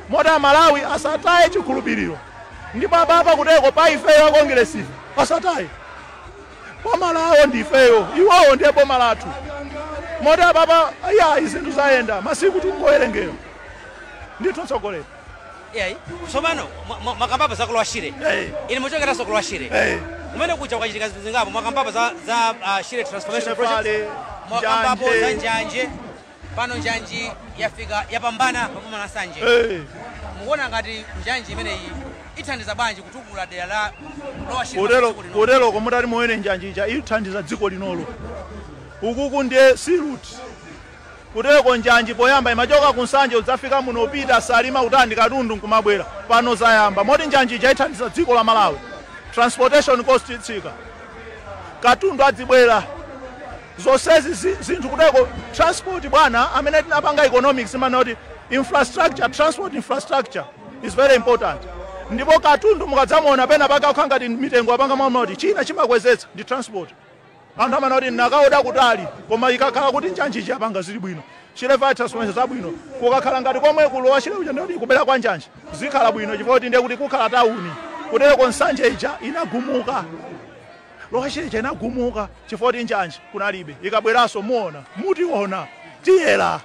moti Malawi asataye chikhulupiriro ndipo ababa kuteko pa ifeyo akongresive asataye boma lawo ndi ifeyo iwowo ndiye boma lathu moti ababa ya zinthu zayenda masiku tingowerengera ndithu tsogolera tsopano makambapa zakulowa shire ine muchokera zakulowa shire umene kuja kukachitika zingapo makambapa za shire transformation project makambapo za njanje pano njanji yafika yapambana papuma na sanje mukuona ngati njanji imeneyi ithandiza bwanji kutukula dera la lowa shire kotero komutati muone njanji ija ithandiza dziko linolo ukuku ndiye siruti kuteko njanji poyamba imachoka kunsanje udzafika muno upita salima utandi katundu nkumabwera pano zayamba moti njanji ija ithandiza dziko la Malawi transportation cost itsika katundu adzibwera zonsezi zinthu kuteko transport bwana amene tinapanga economics imana kuti infrastructure transport infrastructure is very important ndipo katundu mukadzamuona pena paka ukhangati mitengo apanga mwaona kuti china chimakwezetsa ndi transport anthu amana kuti nakaoda kutali koma ikakhala kuti njanji chapanga zili bwino chilefa transformation zabwino kukakhala ngati komwe kulowa chile uja ndikuti kubera kwa njanji zikhala bwino chifukwa ndiye kuti kukhala tauni kuteko nsanje ija inagumuka lowa chile ija inagumuka chifukwa kuti njanji kunalibe ikabweranso muona mutiona tiyera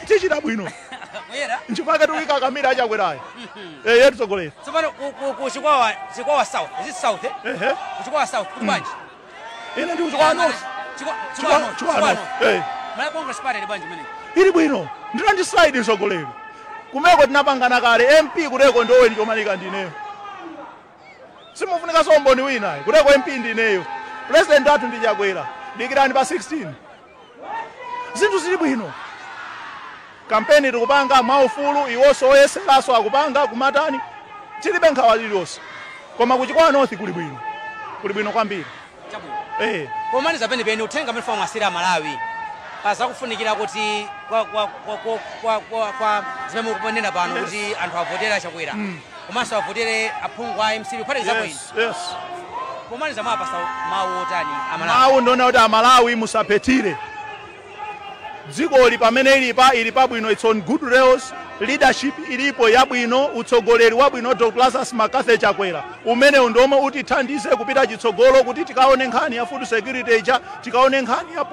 tichita bwino nchifukwa kuti ikakamira achakwerayo yetu tsogolera tsopano ku chikwawa south is it south chikwawa south kuti bwanji ine ndi chikwawa north chikwawa Malawi Congress Party ndi bwanji mene ili bwino ndinandi slide nsogolera kumeko tinapangana kale MP kuteko ndowe ndichomanika ndineyo simufunika somboni wina kuteko MP ndineyo president athu ndi Chakwera dikirani pa 16 zinthu zili bwino kampeni tikupanga maufulu iwonso oyeseraso akupanga kumatani tilibe nkhawa lililonse koma kuchikwawa north kuli bwino kwambiri pomaliza penipeni uthenga amene famu asira Malawi pasakufunikira kuti kwa zimene mukuponera pano kuti anthu avotera Chakwera komanso avotere aphungu a MCP phati zabwino pomaliza mwapasa mawu otani Amalawi mawu ndiona kuti Amalawi musaphetire dzikoli pamene ili pabwino it's on good rails leadership ilipo yabwino utsogoleri wabwino Dr. Makathe Chakwera umene ndomwe utithandize kupita chitsogolo kuti tikaone nkhani ya food security ija tikaone nkhani ya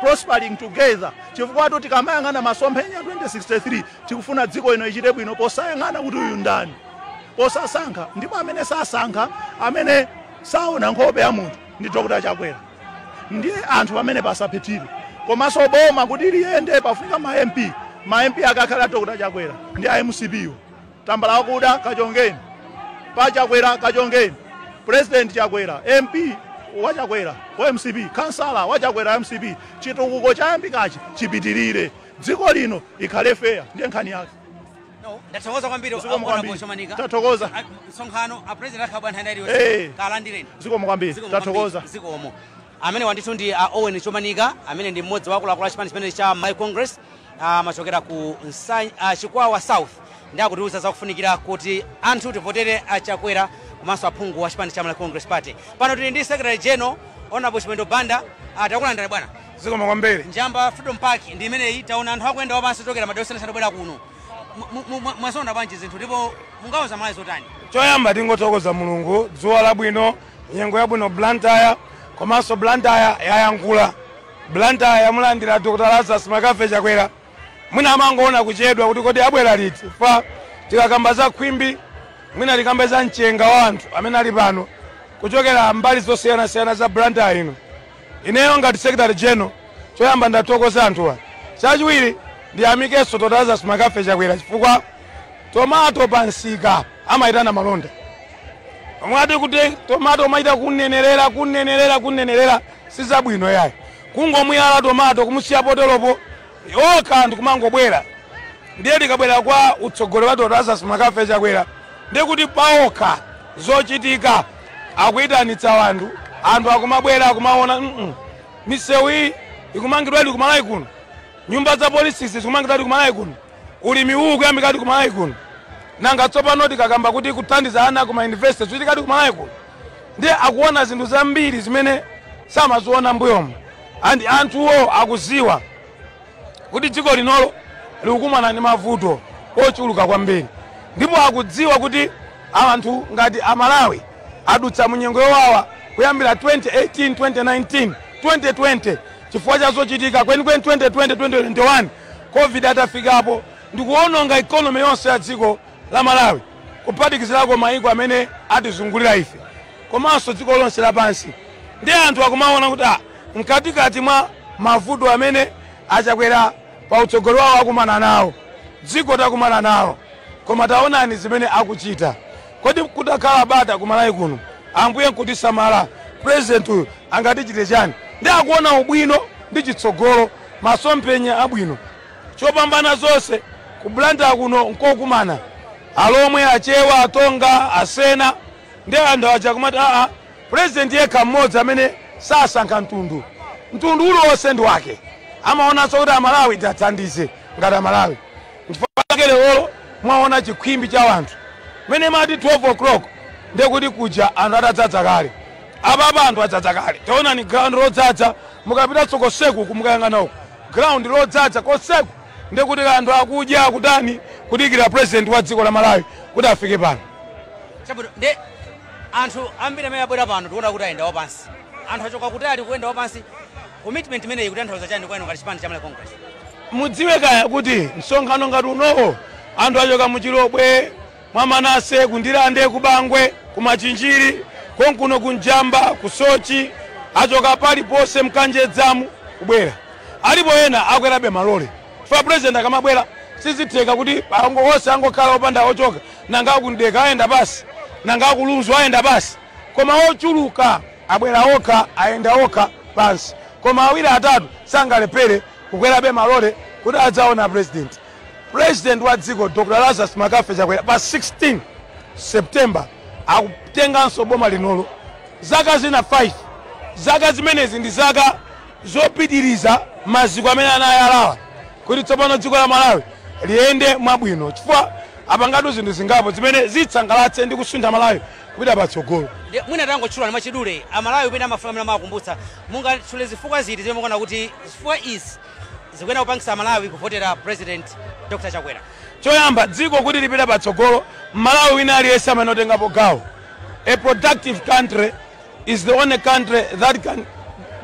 prospering together chifukwa kuti tikamayang'ana masomphenya 2063 tikufuna dziko ino ichite bwino posayang'ana kuti uyu ndani posasankha ndipo amene sasankha amene saona nkhope ya munthu ndi Dr. Chakwera ndiye anthu amene pasaphetire komanso boma kuti liyende pafunika ma MP akakhala Dr. Chakwera ndi MCP tambala wakuda kachongeni pa Chakwera kachongeni president Chakwera MP wa Chakwera wa MCP kansala wa Chakwera MCP chitukuko chayambikachi chipitirire dziko lino ikhale fair ndiye nkhani yake ndathokoza kwambiri honorable Chomanika tathokoza msonkhano a president akhabwa nthani iliyonse kalandireni zikomo kwambiri tathokoza zikomo amene wandithu ndi Owen Chomanika amene ndi mmodzi wakuluakulu a chipani chimene cha Malawi Congress machokera ku chikwawa south ndi akutiuza zakufunikira kuti anthu tivotere Chakwera komanso aphungu a chipani cha Malawi Congress Party pano tili ndi secretary general honorable Chimendo Banda takulandani bwana zikomo kwambiri njamba Freedom Park ndi imeneyi taona anthu akuyenda wapansi chokera madera osiyanasiyana bwera kuno mwasonda bwanji zinthu ndipo mungauza Malawi zotani choyamba tingothokoza Mulungu dzuwa labwino nyengo yabwino Blantyre komanso Blantyre yayankhula Blantyre yamulandira Dr. Makathe Chakwera mwina amangoona kuchedwa kuti kodi abwera liti fa tikakamba za khwimbi mwina tikamba za mchenga wa anthu amene ali pano kuchokera mbali zosiyanasiyana za Blantyre ino ineyo ngati secretary general choyamba ndathokoza anthuwa chachiwiri ndi amikeso Dr. Makathe Chakwera chifukwa tomato pansika amayitana malonda mwati kuti tomato maita kunenerera sizabwino yayi kungomuyala tomato kumusiya poteropo okha anthu kumangobwera ndiye likabwera kwa utsogoleri wa Dr. Makathe Chakwera ndiye kuti paokha zochitika akuyitanitsa anthu akumabwera akumaona misewu iyi ikumangidwa ili kumalawi kuno nyumba za polisi zikumangidwa ili kumalawi kuno ulimi uwu kuyambikati ku Malawi kuno nanga tsopano tikakamba kuti kuthandiza ana ku university tikati ku Malawi kuno ndiye akuona zinthu zambiri zimene samaziona mbuyomo andi anthuwo akuziwa kuti dziko linolo likukumana ndi mavuto ochuluka kwambiri ndipo akudziwa kuti anthu ngati Amalawi adutsa munyengo yowawa kuyambira 2018 2019 2020 chifukwa cha zochitika kwenikweni 2020 2021 covid atafikapo ndikuononga economy yonse ya dziko la Malawi kuphatikizirako maiko amene atizungulira ife komanso dziko lonse lapansi ndi anthu akumaona kuti mkatikati mwa mavuto amene Chakwera pa utsogoleri wawo akumana nawo dziko takumana nawo koma taonani zimene akuchita kodi kutakhala bata ku Malawi kuno ambuye nkutisamala president uyu angatichite chani ndi akuona ubwino ndi chitsogolo masomphenya abwino chopambana zonse kublanda kuno nkokumana alomwe achewa atonga asena ndi anthu aja kumati president yekha mmodzi amene sasankha mtundu uliwonse ndi wake amaonanso kuti Amalawi tathandize ngati Amalawi chifukwa chake lero mwaona chikhwimbi cha anthu mene mati 12 o'clock ndekuti kuja anthu atadzadza kale apa anthu adzadza kale taonani ground lodzadza mukapita tsokoseku kumukayang'ana uko ground lodzadza koseku ndekuti anthu akudya kudani kudikira president wa dziko la Malawi kuti afike pano chabwino nde anthu ambiri amene abwera pano tikuona kuti ayendawo pansi anthu achoka kutali kuyendawo pansi commitment imene ikutanthauza chani kwenu ngati chipani cha Malawi Congress mudziwe kaya kuti msonkhano ngati unowo anthu achoka muchilobwe mwamanase kundilande kubangwe kumachinjiri konkuno kunjamba kusochi achoka paliponse mkanjedzamu kubwera alipo ena akwerabe malole chifukwa president akamabwera sizitheka kuti ango onse angokhala opanda ochoka nanga akundeka ayenda basi nanga akuluzwa ayenda basi koma ochuluka abwera okha ayenda okha pansi koma awiri atatu sangalepere kukwerabe malole kuti adzaona president wa dziko Dr. Lazarus Makafe Chakwera pa 16 September akutenganso boma linolo zaka zina 5 zaka zimenezi ndi zaka zopitiriza maziko amene anayalawa kuti tsopano dziko la Malawi liyende mwabwino chifukwa apangatu zinthu zingapo zimene zitsangalatse ndi kusuntha Malawi kupita patsogolo mwina tangotchula mwachidule Amalawi pena amafuna makumbutsa mungatchule zifukwa ziti zimene mukuona kuti zifukwa izi zikuyenda kupangisa Malawi kuvotera president Dr. Chakwera choyamba dziko kuti lipita patsogolo Malawi wina aliyense amene otengapo gawo a productive country is the only country that can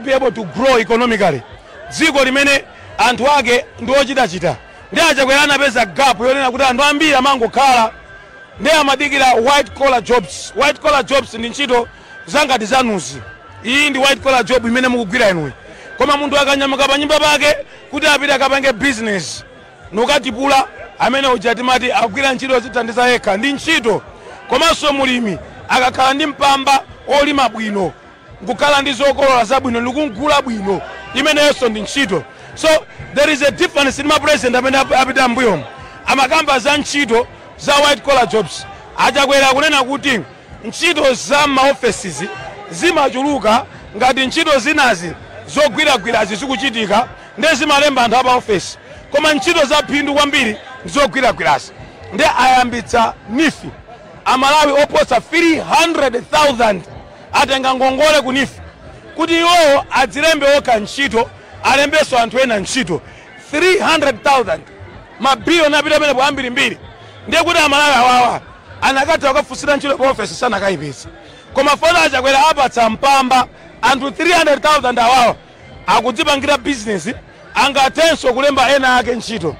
be able to grow economically dziko limene anthu ake ndi ochitachita ndi Chakwera anapeza gap yonena kuti anthu ambiri amangokhala ndi amadikira white collar jobs ndi ntchito zangati zanuzi iyi ndi white collar job imene mukugwira inuyi koma munthu akanyamuka pa nyumba pake kuti apite akapange business nukatipula amene ujatimati akugwira ntchito zithandiza yekha ndi ntchito komanso mulimi akakhala ndi mpamba olima bwino nkukhala ndi zokolola zabwino nikugula bwino imeneyonso ndi ntchito so there is a difference in my president amene apita mbuyomo amakamba za ntchito za white collar jobs Chakwera kunena kuti ntchito za maoffices zimachuluka ngati ntchito zinazi zogwiragwira zikuchitika ndi zimalemba anthu apa office koma ntchito za phindu kwambiri zogwiragwirazi ndi ayambitsa nifi Amalawi oposa 300,000 atenga ngongole ku nifi kuti iwowo adzilembe okha ntchito alembeso anthu ena ntchito 300,000 mabiliyoni apita pamenepo ambirimbiri ndiye kuti Amalawi awawa anakatha kukafunsira ntchito pa office sanakayipeza koma fona Chakwera apatsa mpamba anthu 300,000 awawa akudzipangira business angatenso kulemba ena ake ntchito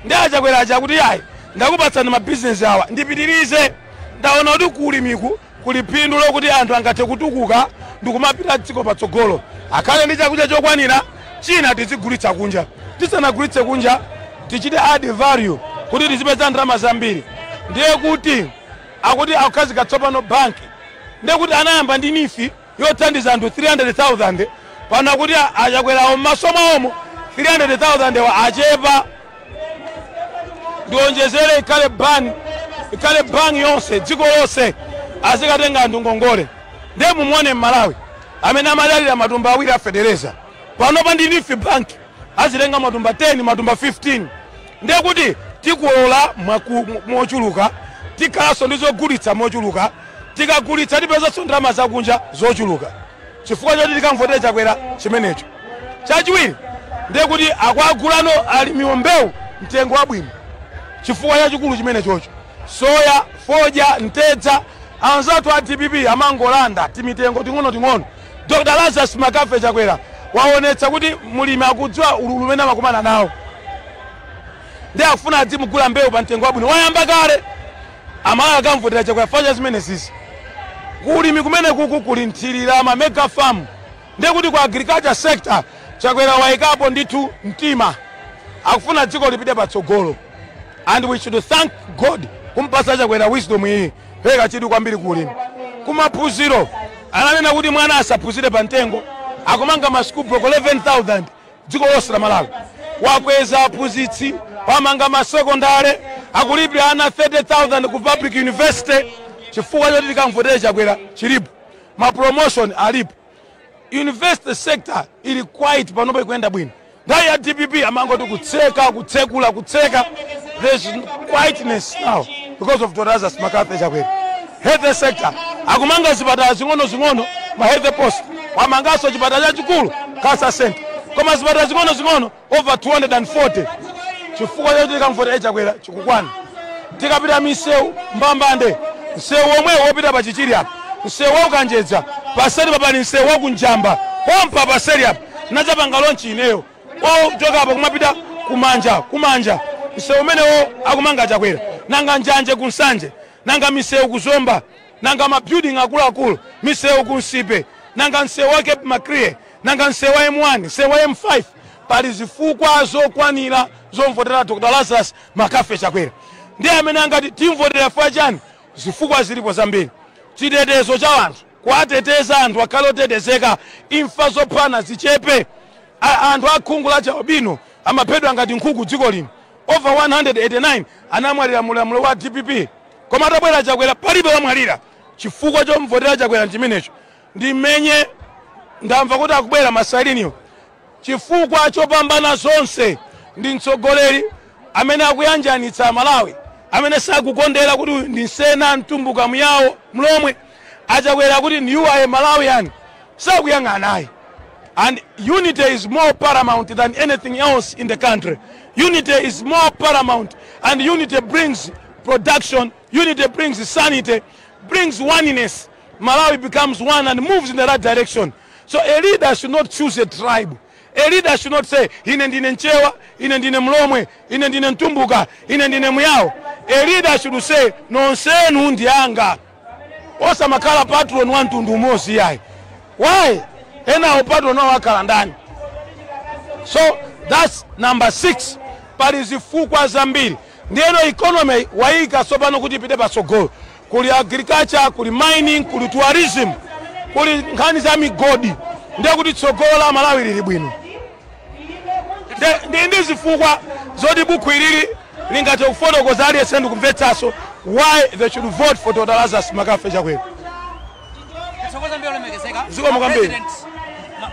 ndi Chakwera achakuti yayi ndakupatsani mabusiness awa ndipitirize ndaona kuti kulimiku kuli phindu lokuti anthu angathe kutukuka ndikumapita dziko patsogolo akhale ndi chakudya chokwanira china tizigulitsa kunja tisanagulitse kunja tichite add value kuti tizipeza ndalama zambiri ndiye kuti akuti akukhazika tsopano banki ndiye kuti anayamba ndi nifi yothandiza anthu 300,000 pano kuti Chakwerawo m'masomo omwe 300,000 wa achepa ndionjezere ikhale banki yonse dziko lonse azikatenga anthu ngongole ndiye mumuone Malawi amene amadalira matumba awiri afedereza pano pa ndi nifi banki azitenga matumba 10 matumba 15 ndiye kuti tikulola mochuluka tikhalanso ndi zogulitsa mochuluka tikagulitsa tipezanso ndalama zakunja zochuluka chifukwa choti tikamvotera Chakwera chimenecho. Chachiwiri ndiye kuti akuagulano alimiwa mbewu mtengo wabwino chifukwa chachikulu chimenechocho soya foja ntedza anzatu a DPP amangolanda timitengo ting'ono. Dr. Lazarus Makafe Chakwera waonetsa kuti mulimi akudziwa ululu umene amakumana nawo ndi akufuna adzimugula mbewu pa mtengo wabwino wayamba kale amala akamvotera Chakwera faja zimene sisi kulimi kumene kuku kuli nthirira ma mega farm ndiye kuti kwa agriculture sector Chakwera waikapo ndithu mtima akufuna dziko lipite patsogolo and we should thank God kumpasa Chakwera wisdom iyi peka chidi kwambiri kulimi kumaphunziro ananena kuti mwana asaphunzire pa mtengo akumanga masukulu bloko 11,000 dziko lonse la Malawi wakweza aphunzitsi wamanga masekondare akulipira ana 30,000 ku public university chifukwa choti tikamvotera Chakwera chilipo ma promotion alipo university sector ili quiet panopo ikuyenda bwino ndayi ya DPP amangoti kutseka there's quietness now because of Dr. Lazarus Makafe Chakwera. Health sector akumanga zipatala zing'ono ma health post wamangaso chipatala chachikulu cancer center koma zipatala zing'ono over 240 chifukwa choti tikamvotera Chakwera chikukwana tikapita misewu mbambande msewu omwe wopita pa chichiri apa msewu waukanjedza paseri papali msewu wakunjamba pompa paseri apa nachapanga lonchi ineyo choka apa kumapita kumanja msewu umenewo akumanga Chakwera nanga njanje kunsanje nanga misewu kuzomba nanga mabuilding akuluakulu misewu kunsipe nanga msewu wake makriye nanga msewu wa M1 msewu wa M5 pali zifukwa zokwanira zomvotera Dr. Lazarus Makafe Chakwera ndiye amene angati timvotera fachani zifukwa zilipo zambiri chitetezo cha anthu kuateteza anthu akhale otetezeka imfa zophana zichepe anthu akhungu la chaubino amaphedwa ngati nkhuku dziko lino over 189 anamwalira mulamulo wa DPP koma atabwera Chakwera palibe wamwalira chifukwa chomvotera Chakwera chimenecho ndimenye ndamva kuti akubwera masaliniyo chifukwa chopambana zonse ndi mtsogoleri amene akuyanjanitsa Malawi amene sakukondera kuti ndinsena mtumbuka muyawo mlomwe Chakwera kuti you are a Malawian sakuyang'anayi and unity is more paramount than anything else in the country. Unity is more paramount and unity brings production, unity brings sanity, brings oneness. Malawi becomes one and moves in the right direction. So a leader should not choose a tribe. A leader should not say ine ndine Nchewa, ine ndine Mlomwe, ine ndine Mtumbuka, ine ndine Muyawo. A leader should say nonsenu ndi anga. Osa makala patron wa mtundu umosi yai. Why? Ena patron no wakala ndani. So that's number 6. Pali zifukwa zambiri. Ndieno economy waika sobano kuti ipite patsogolo. Kuli agriculture, kuli mining, kuli tourism, kuli nkhani za migodi. Ndiye kuti tsogolo la Malawi lili bwino. Ndi zifukwa zoti buku ilili lingate kufotokoza aliyense kumvetsaso why they should vote for Dr. Lazarus Makafe Chakwera. Ziko mukambiri.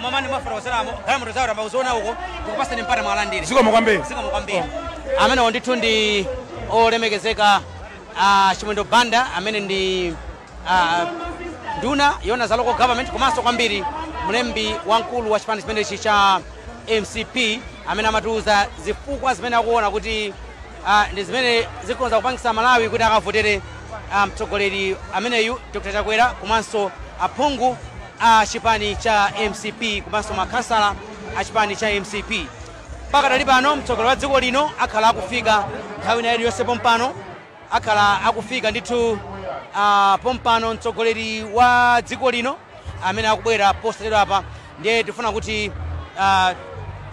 Mamani mafara salamo kama mtazao ambao huko kupasa ni mpata mwalandiri. Ziko mukambiri. Amene ondithu ndi olemekezeka chimwendo banda amene ndi nduna yona za local government komanso kwambiri mlembi wankulu wa chipani chimenechi cha MCP amene amatiuza zifukwa zimene akuona kuti ndi zimene zikonza kupangisa Malawi kuti akavotere mtsogoleri ameneyu Dr. Chakwera komanso aphungu chipani cha MCP komanso makhansala a chipani cha MCP. Pakadali pano mtsogoleri wa dziko lino akhala akufika nthawi ina iliyonse pompano akhala akufika ndithu pompano mtsogoleri wa dziko lino amene akubwera posatero apa ndiye tifuna kuti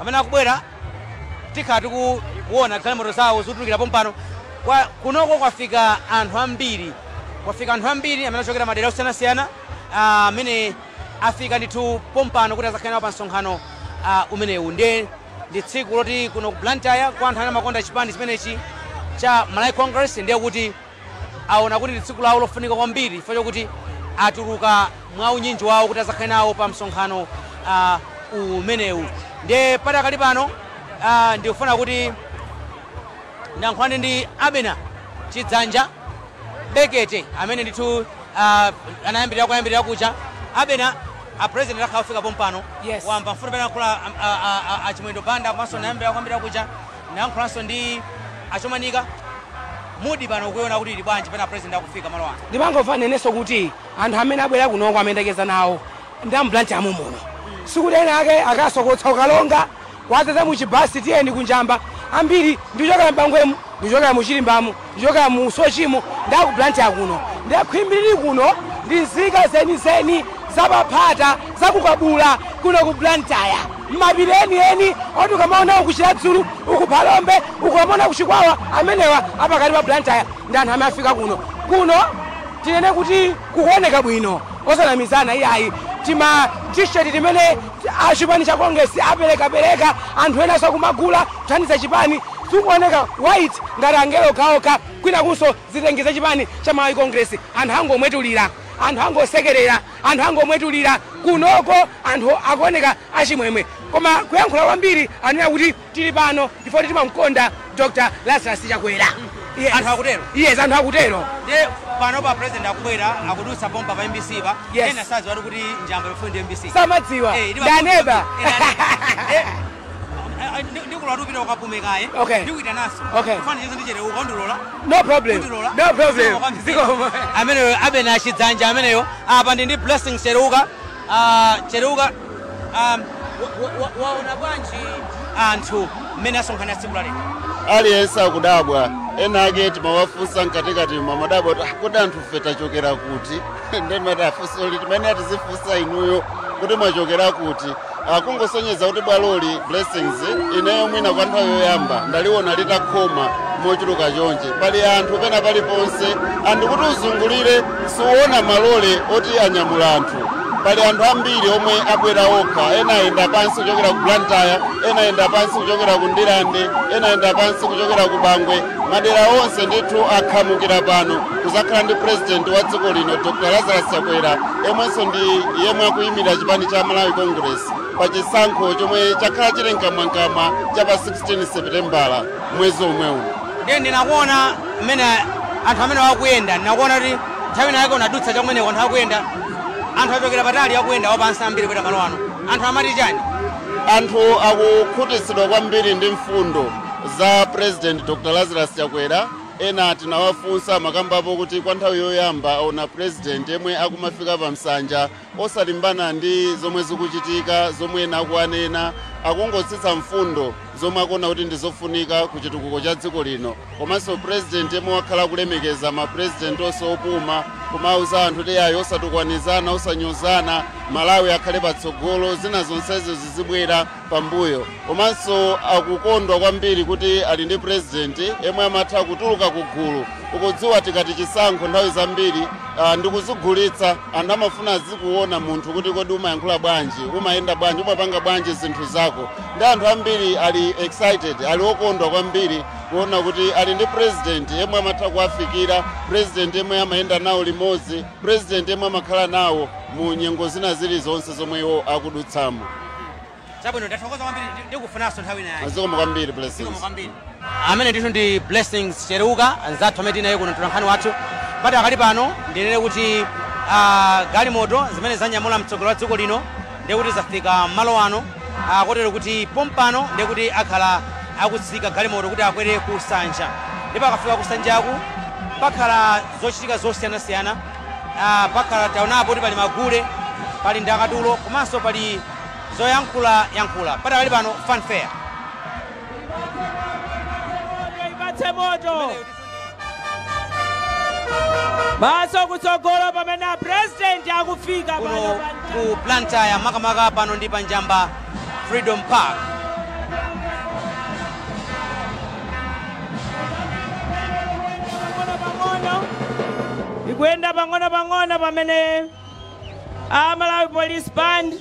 amene akubwera tikhala tikuona galimoto zawo zotulukira pompano kunoko kwafika anthu ambiri amene achokera madera osiyanasiyana amene afika ndithu pompano kuti azakhale nawo pa msonkhano umenewu ndi tsiku loti kuno ku Blantyre kwa anthu amene amakonda chipani chimenechi cha Malawi Congress ndiye kuti aona kuti ndi tsiku lawo lofunika kwambiri chifukwa chokuti atuluka mwa unyinji wawo kuti azakhale nawo pa msonkhano umenewu. Ndiye patakali pano ndikufuna kuti ndayankhulani ndi Abena Chidzanja Bekete amene ndithu anayambirira kucha. Abena a president akafika pompano wamba mfundo pena kula achimwendo banda komanso anayambirira kucha ndayankhulanso ndi achomanika mudi pano kuona kuti bwanji pena president akufika malo ano. Ndimangomva nenenso kuti anthu amene abwera kunoko amendekeza nawo ndamublanti amumono sikuti ena ake akasokotsa ukalonga watete muchibasi tiyeni kunjamba ambiri ndichokera mbangwemu ndichokera muchilimbamu ndichokera mu sochimo ndakublanti akuno ndakhwimbiriri kuno ndi nzika zenizeni zapaphata zakukabula kuno ku Blantyre mapireni eni oti ukamaona ukuchiradzulu ukuphalombe ukamona kuchikwawa amenewa apakati pa Blantyre ndi anthu amene afika kuno tinene kuti kukuoneka bwino osanamizana iyayi tima t-shirt timene achipani cha Congress apereka anthu ena sakumagula kuthandiza chipani sikuoneka white ngati angelo kaoka kwina kunso zitengeza chipani cha Malawi Congress anthu angomwetulira anthu angosekerera anthu angomwetulira kunoko anthu akuoneka achimwemwe koma kuyankhula kwambiri anena kuti tili pano chifukwa timamkonda Dr. Lazarus Chakwera. Anthu akutero? Yes, anthu akutero. Ndiye pano pa president akubwera akudutsa pompa pa MBC pa ena sadziwa kuti njamba yofundi MBC samadziwa daneba ndikulwatupita ukapumekaye ndikuita naso kufana chizo ndichere ukondulola no problem ameneyo Abena Chidzanja ameneyo apa ndi blessing Cheruka waona bwanji anthu mmene asonkhana tsiku lalero aliyense akudabwa ena ake timawafunsa mkatikati mamadabwa kuti anthu fe tachokera kuti ndimatafunsa kuti timene atizifunsa inuyo kuti mwachokera kuti kungosonyeza kuti bwaloli blessings ineyo mwina kwa nthawi yoyamba ndaliona litakhoma mochuluka chonje pali anthu pena paliponse andikuti uzungulire siuona malole oti anyamula anthu pali anthu ambiri omwe abwera okha ena ayenda pansi kuchokera ku Blantyre ena ayenda pansi kuchokera ku Ndirande ena ayenda pansi kuchokera ku Bangwe madera onse ndithu akhamukira pano kuzakhala ndi president wa dziko lino Dr. Lazarus Chakwera yemwenso ndi yemwe akuyimira chipani cha Malawi Congress pa chisankho chomwe chakhala chili mkamwankamwa cha pa 16 Seputembala mwezi omwe uno. Ndiye ndinakuona mmene anthu amene akuyenda ndinakuona kuti nthawi nake unadutsa chomweneko anthu akuyenda anthu achokera patali akuyenda wapansi ambiri kwera malo ano anthu amati chani anthu akukhutitsidwa kwambiri ndi mfundo za president Dr. Lazarus Chakwera ena tinawafunsa makambapo kuti kwa nthawi yoyamba aona president yemwe akumafika pa msanja osalimbana ndi zomwe zikuchitika zomwe ena akuanena akungotsitsa mfundo zomwe akuona kuti ndizofunika ku chitukuko cha dziko lino komanso president yemwe wakhala kulemekeza ma president onse opuma kumauza anthu kuti ayi osatukwanizana osanyozana Malawi akhale patsogolo zina zonsezo zizibwera pambuyo komanso akukondwa kwambiri kuti ali ndi president yemwe amatha kutuluka kugulu ukudziwa tikati chisankho nthawi zambiri ndikuzigulitsa anthu amafuna zikuona munthu kuti kodi umayankhula bwanji umayenda bwanji umapanga bwanji zinthu zako ndi anthu ambiri ali excited ali okondwa kwambiri kuona kuti ali ndi president yemwe amatha kuwafikira president yemwe amayenda nawo limodzi president yemwe amakhala nawo mu nyengo zina zilizonse zomwe iwo akudutsamo. Chabwino ndathokoza kwambiri ndikufunanso nthawi nayo. Zikomo kwambiri blessings. Amene ndithu ndi blessings Cheruka anzathu amene tinaye kuno mtolankhani wathu pati akali pano ndinene kuti galimoto zimene zanyamula mtsogolo wa dziko lino ndiye kuti zafika malo ano kotero kuti pompano ndiye kuti akhala akutsika galimoto kuti akwere ku Sanja ndipo akafika ku Sanjaku pakhala zochitika zosiyanasiyana pakhala taonapo kuti pali magule pali ndakatulo komanso pali zoyankhula pati akali pano fanfare moto baso kutsogolo pamene president akufika pano ku Blantyre makamaka pano ndi panjamba Freedom Park ikuyenda pang'ono pamene Malawi Police Band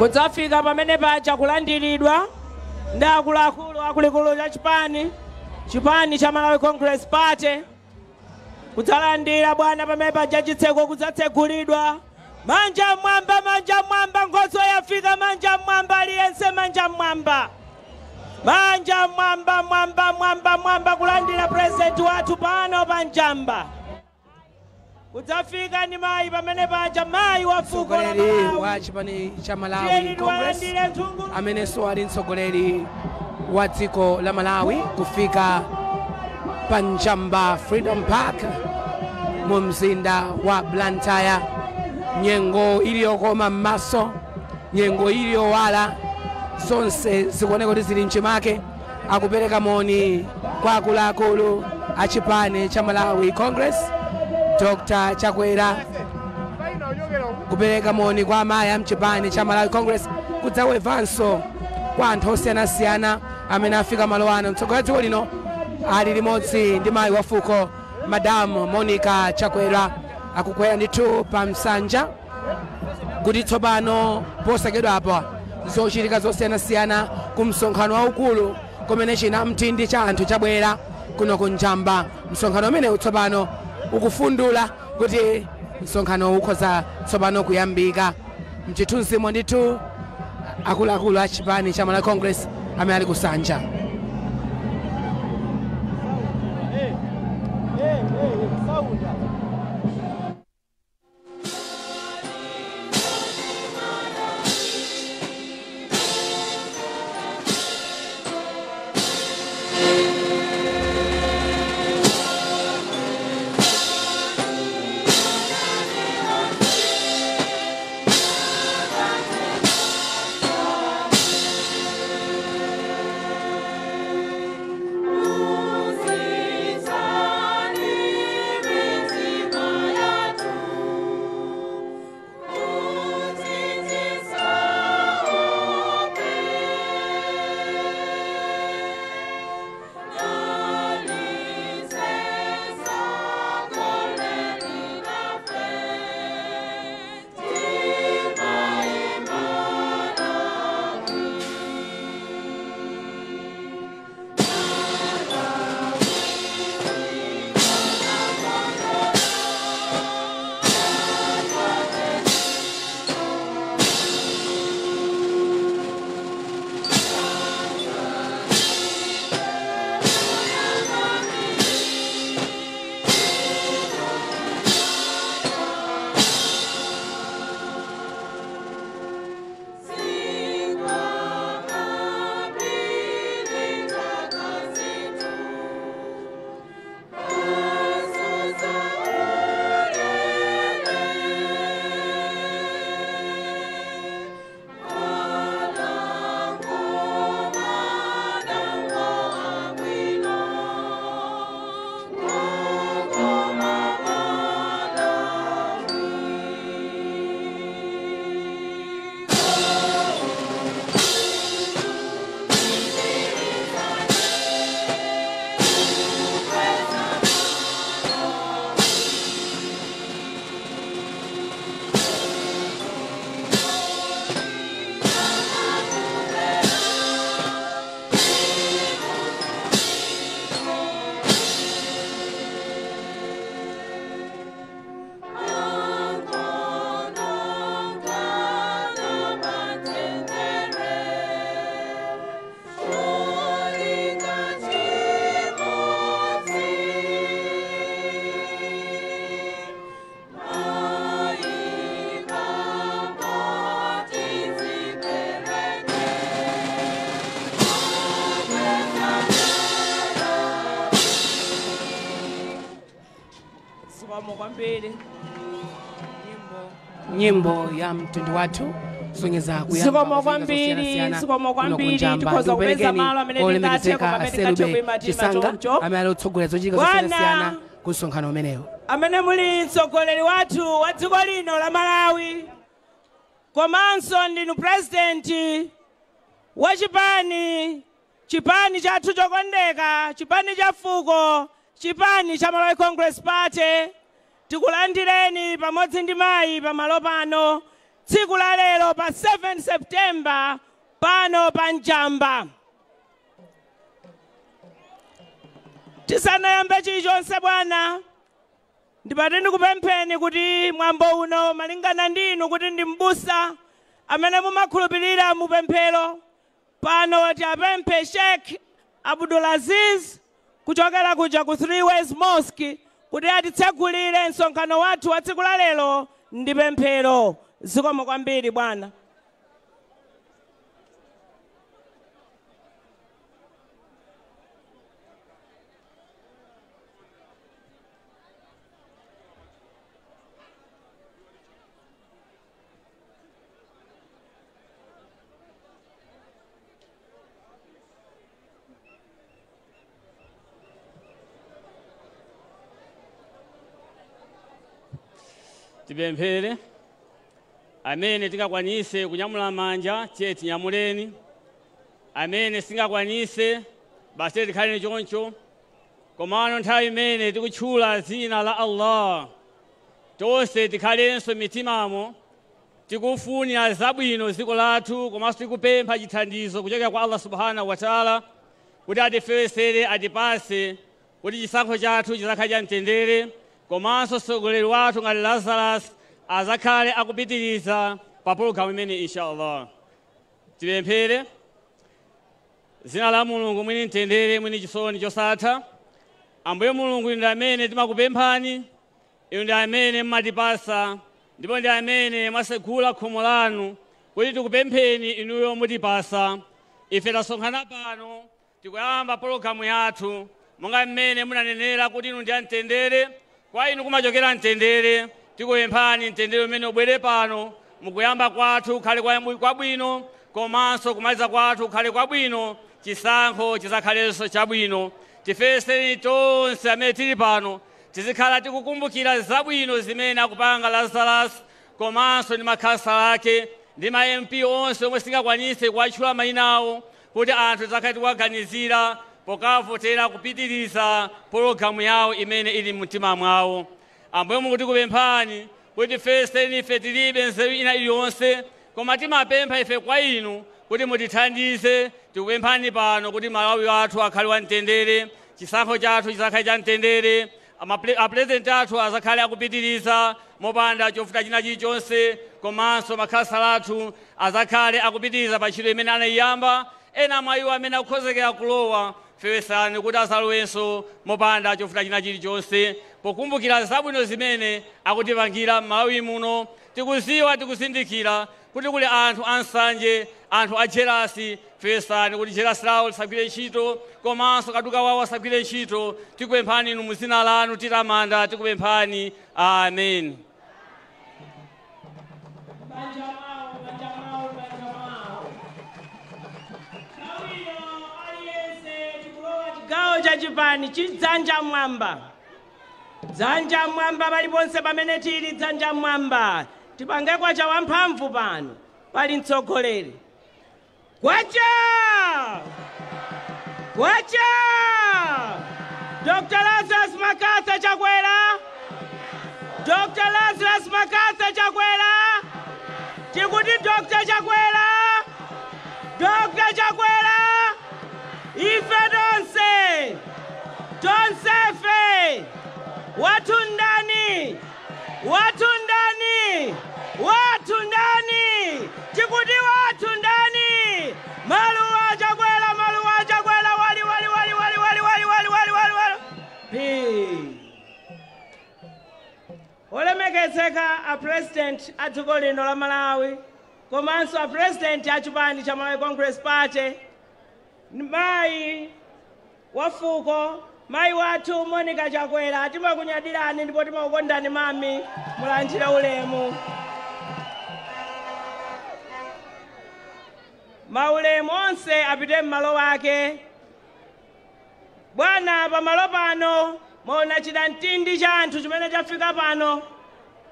kudzafika pamene paja kulandiridwa ndi akuluakulu cha chipani cha Malawi Congress Party kudzalandira bwana pamene paja chitseko kudzatsegulidwa. Manja mwamba ngozo yafika, manja mwamba aliyense, manja mwamba kulandira president wathu pano panjamba. Kudzafika ni mayi pamene paja, mayi wa fuko la Malawi wa chipani cha Malawi Congress amene ali mtsogoleri wa dziko la Malawi kufika panjamba Freedom Park mu mzinda wa Blantyre. Nyengo iliyokoma m'maso, nyengo iliyowala, zonse zikuoneka kuti zili mchimake. Akupereka moni kwa akuluakulu a chipani cha Malawi Congress, Dr. Chakwera. Kupereka moni kwa amayi a mchipani cha Malawi Congress, kudzawevanso kwa anthu osiyanasiyana amene afika malo ano. Mtsogoleri dziko lino ali limodzi ndi mayi wa fuko Madam Monica Chakwera. Akukwera ndithu pa msanja kuti tsopano posachedwa apa zochitika zosiyanasiyana ku msonkhano waukulu kumene china mtindi cha anthu chabwera kuno kunjamba. Msonkhano umene tsopano ukufundula kuti msonkhano ukhoza tsopano kuyambika. Mchithunzimo ndithu akuluakulu a chipani cha Malawi Congress amene ali kusanja. Nyimbo ya mtundu watu sonyeza kuyamba zikomo kwambiri tikhoza kupeza malo amene tingateko pamene tingathe kuimba choncho amene alitsogolera zochitika zosiyanasiyana ku msonkhano umenewo, amene muli mtsogoleri wathu wa dziko lino la Malawi komanso ndinu president wa chipani chathu chokondeka, chipani cha fuko, chipani cha Malawi Congress Party. Tikulandireni pamodzi ndi mayi pamalo pano tsiku la lero pa 7 September pano pa Njamba. Tisanayambe chilichonse bwana, ndipate ndikupempheni kuti mwambo uno malingana ndinu kuti ndi m'busa amene mumakhulupirira mupemphero pano tiapemphe Sheikh Abdulaziz kuchokera kuja ku 3 Ways Mosque kuti atitsegulire msonkhano wathu wa tsiku la lero ndi pemphero. Zikomo kwambiri bwana. Tipemphere amene tingakwanise kunyamula manja tiye tinyamuleni, amene singakwanise basi tikhale choncho. Komano nthawi imene tikutchula dzina la Allah tonse tikhalenso mitimamo tikufunira zabwino dziko lathu, komanso tikupempha chithandizo kuchokera kwa Allah subhanahu wa ta'ala kuti atifewesere atipase kuti chisankho chathu chizakhale cha mtendere, komanso mtsogoleri wathu ngati Lazarus azakhale akupitiriza pa pologalamu imene inshallah. Tipemphere. Zina la Mulungu mwini mtendere mwini chisoni chosatha. Ambuye Mulungu ndi amene timakupemphani, inu ndi amene mmatipasa, ndipo ndi amene mwasegula khomo lanu kuti tikupempheni inuyo mutipasa. Ife tasonkhana pano tikuyamba pologalamu yathu monga mmene munanenera kuti inu ndi amtendere, kwa inu kumachokera mtendere. Tikupemphani mtendere umene ubwere pano mukuyamba kwathu ukhale kwabwino, komanso kumaliza kwathu ukhale kwabwino, chisankho chizakhalenso chabwino. Tifeseni tonse amene tili pano tizikhala tikukumbukira zabwino zimene akupanga Lazarus, komanso ndi makhansala ake ndi ma MP onse omwe singakwanise kuwatchula mayina awo kuti anthu tizakhale tikuwaganizira pokavotera kupitiriza pologalamu yawo imene ili mumtima mwawo. Ambuye Mulungu tikupemphani kuti feseni ife tilibe nzeru ina iliyonse, koma timapempha ife kwa inu kuti mutithandize. Tikupemphani pano kuti Malawi wathu akhale wa mtendere, chisankho chathu chizakhale cha mtendere, apresidenti athu azakhale akupitiriza mopanda chofuta china chilichonse, komanso makhansala athu azakhale akupitiriza pa ntchito imene anayiyamba. Ena mwa iwo amene akukhozekera kulowa fewesani kuti asalowenso mopanda chofuta china chilichonse, pokumbukira zabwino zimene akutipangira Malawi muno. Tikuziwa tikuzindikira kuti kuli anthu ansanje, anthu ajelasi. Fewesani kuti jelasi lawo lisagwire ntchito, komanso kaduka wawo asagwire ntchito. Tikupemphani inu muzina lanu titamanda, tikupemphani. Amen. Gawo cha chipani chidzanja mwamba. Dzanja mwamba paliponse pamene tili dzanja mwamba. Tipange kwa cha wamphamvu pano pali mtsogoleri. Kwacha! Kwacha! Dr. Lazarus Makasa Chakwera. Dr. Lazarus Makasa Chakwera. Tikuti Dr. Chakwera. Dr. Chakwera. Ife donse. Donsefe. Watu ndani. Watu ndani. Watu ndani. Tikuti watu ndani. Maluwa Chakwera, Maluwa Chakwera, wali. Olemekezeka a president atuko lino la Malawi, komanso a president a chipani cha Malawi Congress Party, mai wafuko, mai watu Monica Chakwera, timakunyadirani ndipo timakukondani mami, mulandira ulemu. Maulemu onse apite mmalo wake. Bwana pamalo pano mona chidantindi cha anthu chimene chafika pano.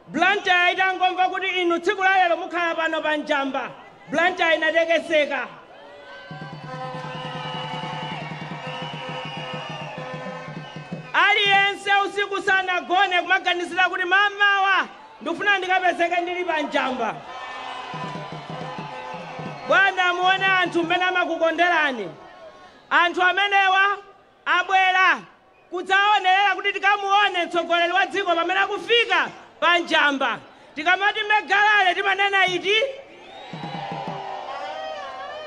Blantyre itangomva kuti inu tsiku la lero mukhala pano pa Njamba. Blantyre inatekeseka. Aliyense usiku sana gone kumaganizira kuti mamawa ndikufuna ndikapezeke ndili pa Njamba. Bwana muone anthu mmene amakukonderani. Anthu amenewa abwera kudzaonerera kuti tikamuone mtsogoleri wa dziko pamene akufika pa njamba. Tikamati Megalale timanena iti.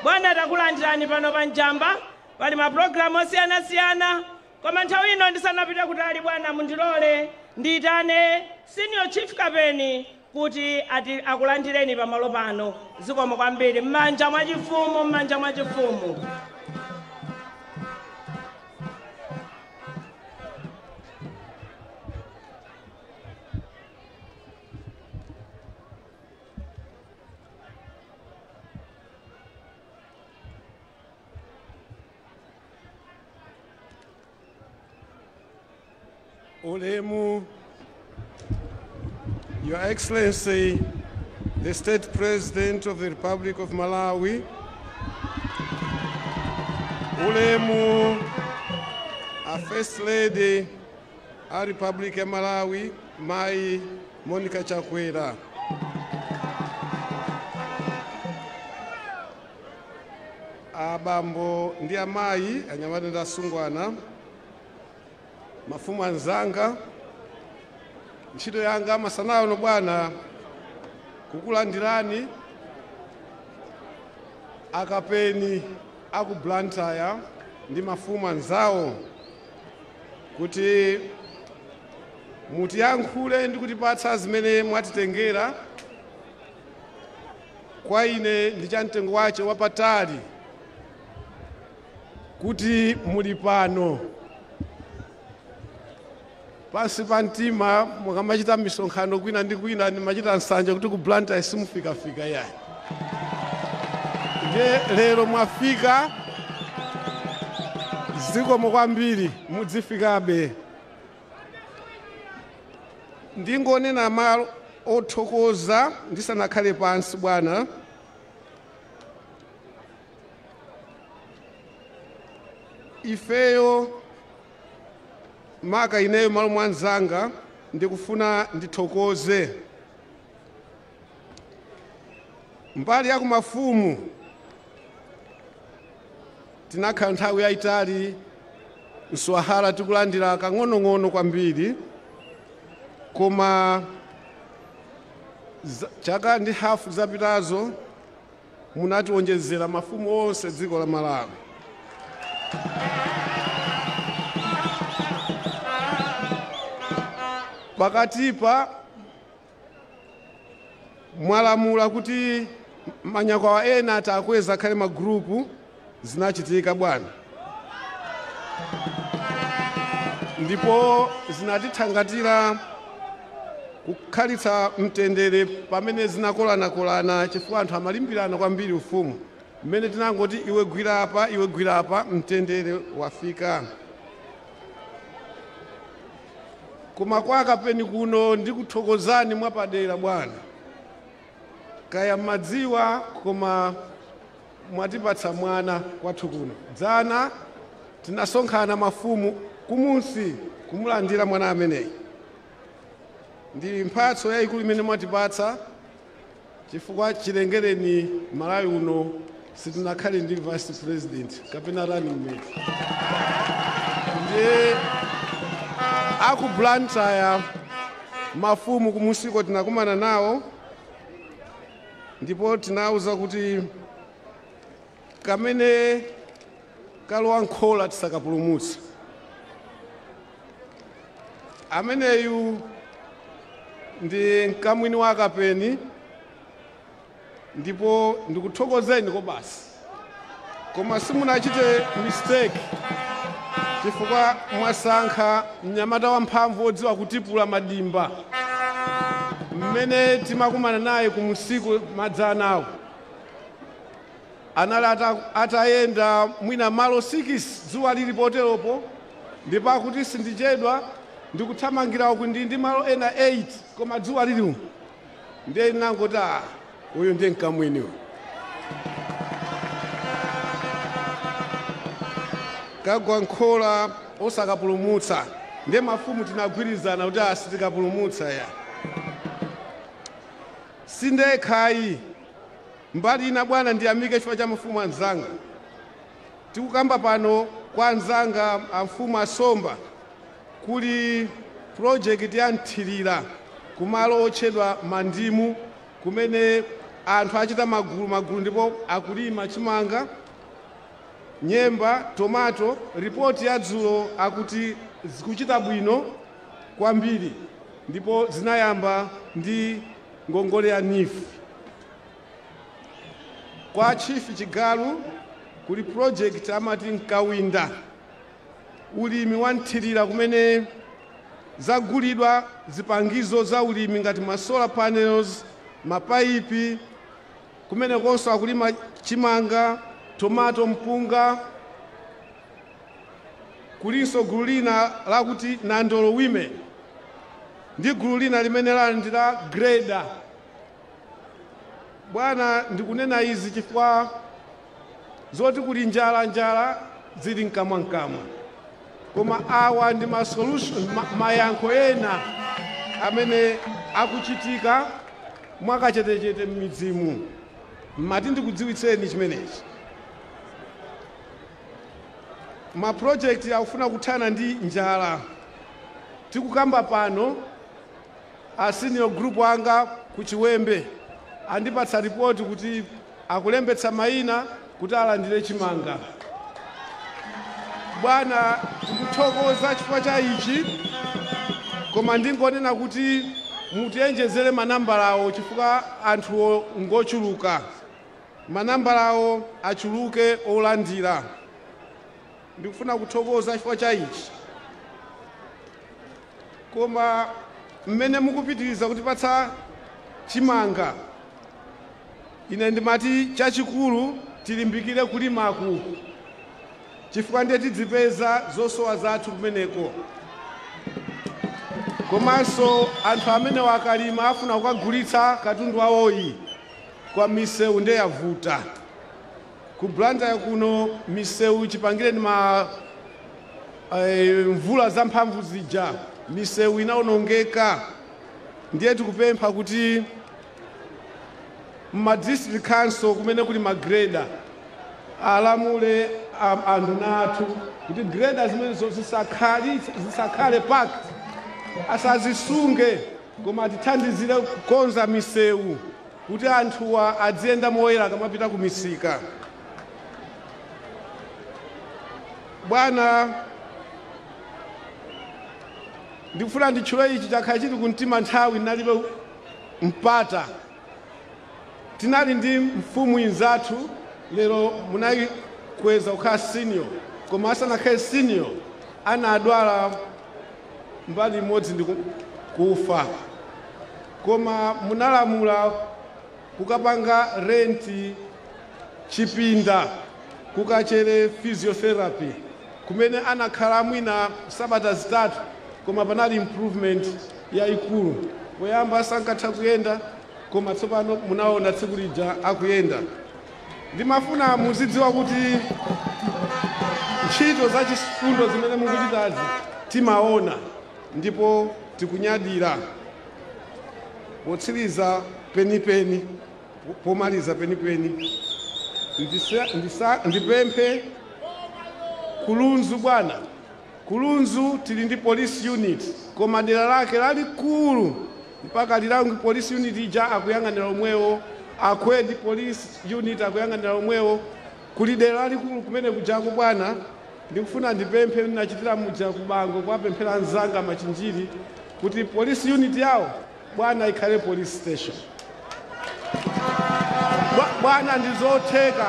Bwana takulandirani pano pa njamba. Pali mapulogalamu osiyana-siyana. Koma nthawi ino ndisanapite kutali bwana mundilole ndiyitane senior chief kapeni kuti akulandireni pamalo pano. Zikomo kwambiri m'manja mwa chifumu, m'manja mwa chifumu. Ulemu, Your Excellency, the State President of the Republic of Malawi, Ulemu, First Lady of the Republic of Malawi, Mai Monica Chakwera, Abambo ndi amayi anyamata ndi asungwana, mafumu anzanga, ntchito yanga masana uno bwana kukulandirani akapeni aku Blantyre ndi mafumu anzawo kuti mutiyankhule ndi kutipatsa zimene mwatitengera kwa ine ndi cha mtengo wace wapatali kuti muli pano pansi pa Mtima mukamachita misonkhano kwina ndi kwina nimachita nsanje kuti ku Blantyre simufika yayi. Nde lero mwafika, zikomo kwambiri mudzifikabe. Ndingonena malo othokoza ndisanakhale pansi bwana. Ifeyo maka ineyo malo mwanzanga ndikufuna ndithokoze mbali ya kumafumu. Tinakhala nthawi yayitali mswahara tikulandira kang'onong'ono kwambiri, koma chaka ndi hafu zapitazo munatiwonjezera mafumu onse dziko la Malawi. Pakatipa mwalamula kuti manyakwawa ena atakweza khale magrupu zinachitika bwana, ndipo zinatithangatira kukhalitsa mtendere pamene zinakolana chifukwa anthu amalimbirana kwambiri ufumu. Mmene tinangoti iwe gwira apa mtendere wafika. Koma kwa akapeni kuno ndikuthokozani mwapadera bwana. Kaya madziwa koma mwatipatsa mwana kwathu kuno. Dzana tinasonkhana mafumu kumunsi kumulandira mwana ameneyi. Ndi mphatso yayikulu imene mwatipatsa chifukwa chilengereni Malawi uno sitinakhale ndi vice president kapena running mate. Ndiye aku Blantyre mafumu kumusiko tinakumana nawo, ndipo tinauza kuti kamene kalowa nkhola tisakapulumutsa. Ameneyu ndi mkamwini wa akapeni, ndipo ndikuthokozeni ko basi, koma simunachite mistake chifukwa mwasankha mnyamata wamphamvu odziwa kutipula madimba mmene timakumana naye kumusiku madzanawo. Anali atayenda mwina malo 6 dzuwa lili poteropo, ndipo akuti sindichedwa ndikuthamangira uku ndi malo ena 8 koma dzuwa lili umu. Ndiye nangoti uyu ndiye mkamwiniwo. Kagwa nkhola osakapulumutsa, ndiye mafumu tinagwirizana kuti sitikapulumutsa ya. Sindekhayi mbali ina bwana ndiyamike chifukwa cha mafumu anzanga. Tikukamba pano kwa anzanga amfumu asomba kuli project ya nthirira kumalo otchedwa mandimu kumene anthu achita magulu ndipo akulima chimanga, nyemba, tomato. Ripoti ya dzulo akuti zikuchita bwino kwambiri ndipo zinayamba ndi ngongole ya nifu. Kwa chief Chigalu kuli project amati nkawinda ulimi wa nthirira kumene zagulidwa zipangizo za ulimi ngati ma solar panels, mapaipi, kumene konso akulima chimanga, tomato, mpunga. Kulinso gulu lina lakuti Nandolo Women ndi gulu lina limene lalandira grader. Bwana ndikunena izi chifukwa zoti kuli njala zili mkamwa, koma awa ndi mayankho ena amene akuchitika mwakachetechete m'midzimu. Mati ndikudziwitseni chimenechi. Ma project akufuna kuthana ndi njala. Tikukamba pano a senior group anga ku Chiwembe andipatsa ripoti kuti akulembetsa mayina kuti alandire chimanga. Bwana tikuthokoza chifukwa cha ichi, koma ndingonena kuti mutiyenjezere manambala awo chifukwa anthuwo ngochuluka. Manambala awo achuluke olandira. Ndikufuna kuthokoza chifukwa cha ichi, koma mmene mukupitiriza kutipatsa chimanga, ine ndimati chachikulu tilimbikire kulimaku chifukwa ndiye tidzipeza zosowa zathu kumeneko. Komanso anthu amene wakalima afuna kukagulitsa katundu wawoyi kwa misewu ndiye yavuta. Ku Blantyre kuno misewu chipangire ndi mvula zamphamvu zija, misewu inaonongeka. Ndiye tikupempha kuti ma district council kumene kuli magreda alamule anduna athu kuti greda zimenezo zisakhale packed, asazisunge, koma tithandizire kukonza misewu kuti anthuwa adziyenda moyera akamapita ku misika. Bwana ndikufuna nditchule ichi chakhala chili kumtima nthawi nalibe mpata. Tinali ndi mfumu inzathu lero munali kweza kukhala senior, koma asanakhale senior anadwala mbali imodzi ndi kufa, koma munalamula kukapanga renti chipinda kukachere physiotherapy kumene anakhala mwina sabata zitatu, koma panali improvement yaikulu. Poyamba sankatha kuyenda, koma tsopano munaona tsiku lija akuyenda. Ndimafuna muzidziwa kuti ntchito za chifundo zimene mukuchitazi timaona ndipo tikunyadira. Potsiriza penipeni, pomaliza penipeni, ndipemphe Kulunzu. Bwana Kulunzu tili ndi police unit, koma dera lake lalikulu mpaka lilangu police unit ija akuyang'anira omwewo, Akwedi police unit akuyang'anira omwewo, kuli dera lalikulu kumene kujako. Bwana ndikufuna ndipemphe nachitira muja kubango kwapemphera anzanga machinjiri kuti police unit yawo bwana ikhale police station. Bwana ndizotheka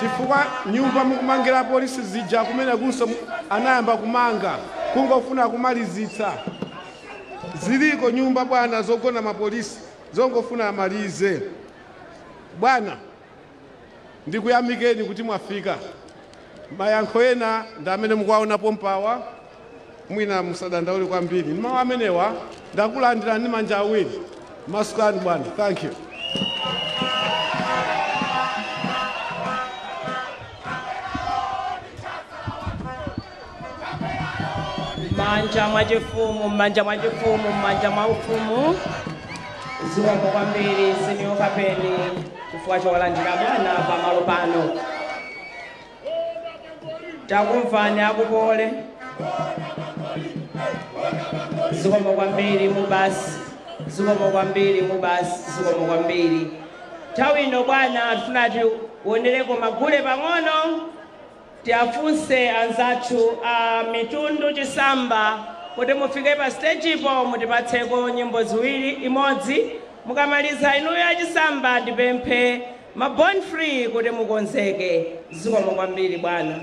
chifukwa nyumba mukumangira polisi zija kumene kunso anayamba kumanga kungofuna kumalizitsa. Ziliko nyumba bwana zogona mapolisi zongofuna amalize. Bwana ndikuyamikeni kuti mwafika. Mayankho ena ndi amene mukuwaonapo mpawa, mwina musadandaule kwambiri. Ndi mawu amenewa ndakulandira ndi manja awiri. Masukani bwana. Thank you. Manja mwachifumu, manja mwachifumu, manja mwaufumu. zikomo kwambiri senior kapeni chifukwa cholandira bwana pamalo pano. Takumvani akupole. Zikomo kwambiri mubasi. Zikomo kwambiri mubasi. Zikomo kwambiri. Nthawi ino bwana tifuna tionereko magule pang'ono. Tiafunse anzathu a mitundu chisamba kuti mufike pa stage ipo mutipatseko nyimbo ziwiri imodzi. Mukamaliza inuyo achisamba ndipemphe ma born free kuti mukonzeke. Zikomo kwambiri bwana.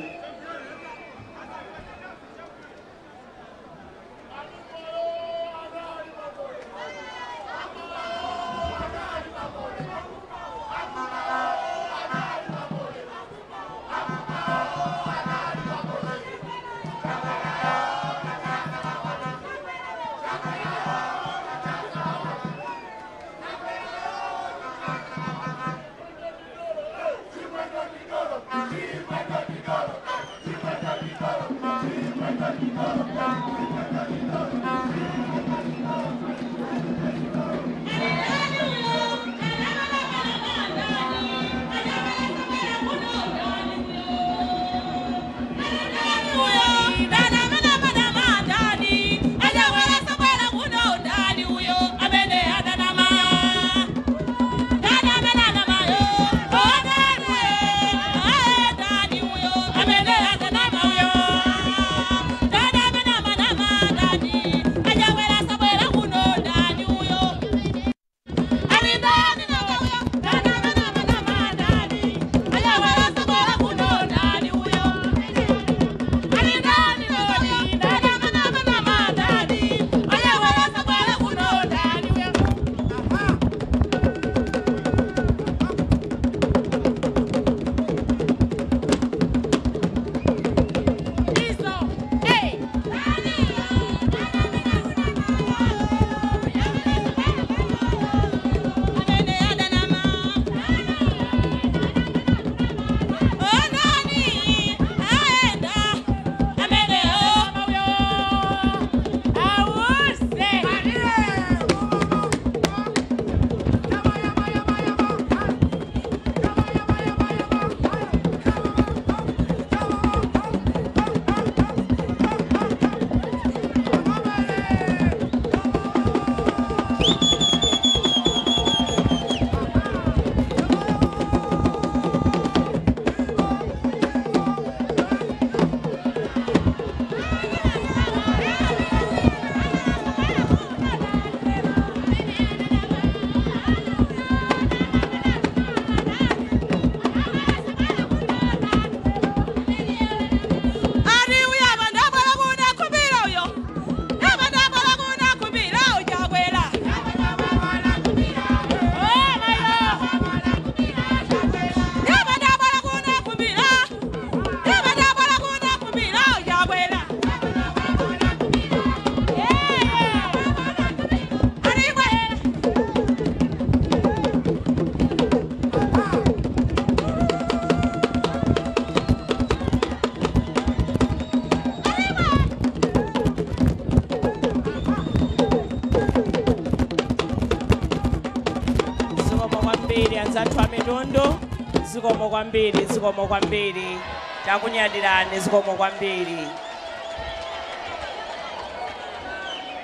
Zikomo kwambiri, zikomo kwambiri. Takunyadirani zikomo kwambiri.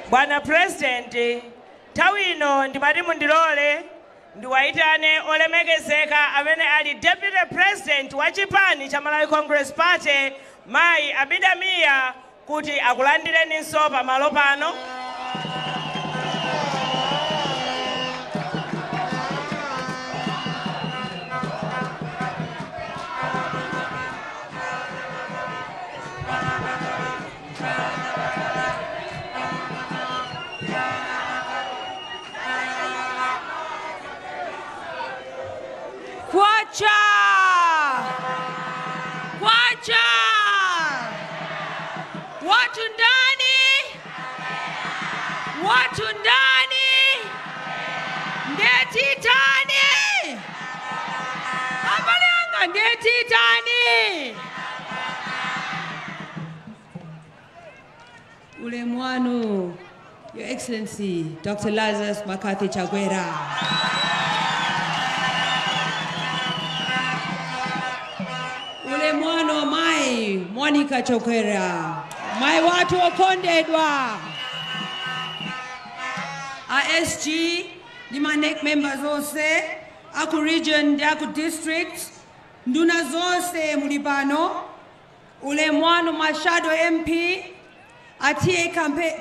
Bwana President, nthawi ino ndimati mundilole ndiwayitane olemekezeka amene ali Deputy President wa chipani cha Malawi Congress Party, Mayi Abidamiya, kuti akulandireninso pamalo pano. Kwacha! Kwacha! Watu ndani! Watu ndani! Ndetitani! Abalanga ndetitani! Ule mwanu Your Excellency, Dr. Lazarus McCarthy Chakwera. Ule mwana mai Monica Chakwera. Mai watu okondedwa. ASG, ni manek members ose, aku region, aku district, nduna zose mulipano, ule mwana mashado MP, atie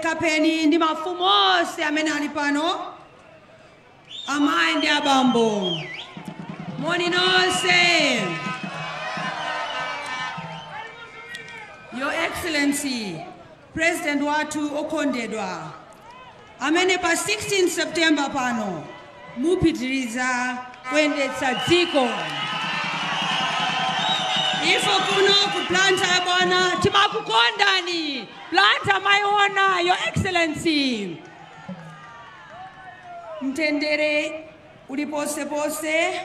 kapeni ndi mafumu ose amene alipano, amayi ndi abambo. Moni nonse. Your Excellency, President watu okondedwa, amene pa 16 September pano, mupitiriza kuyendetsa dziko. Ifo kuno kuplanta bwana, timakukondani, planta maiona, Your Excellency. Mtendere ulipose pose,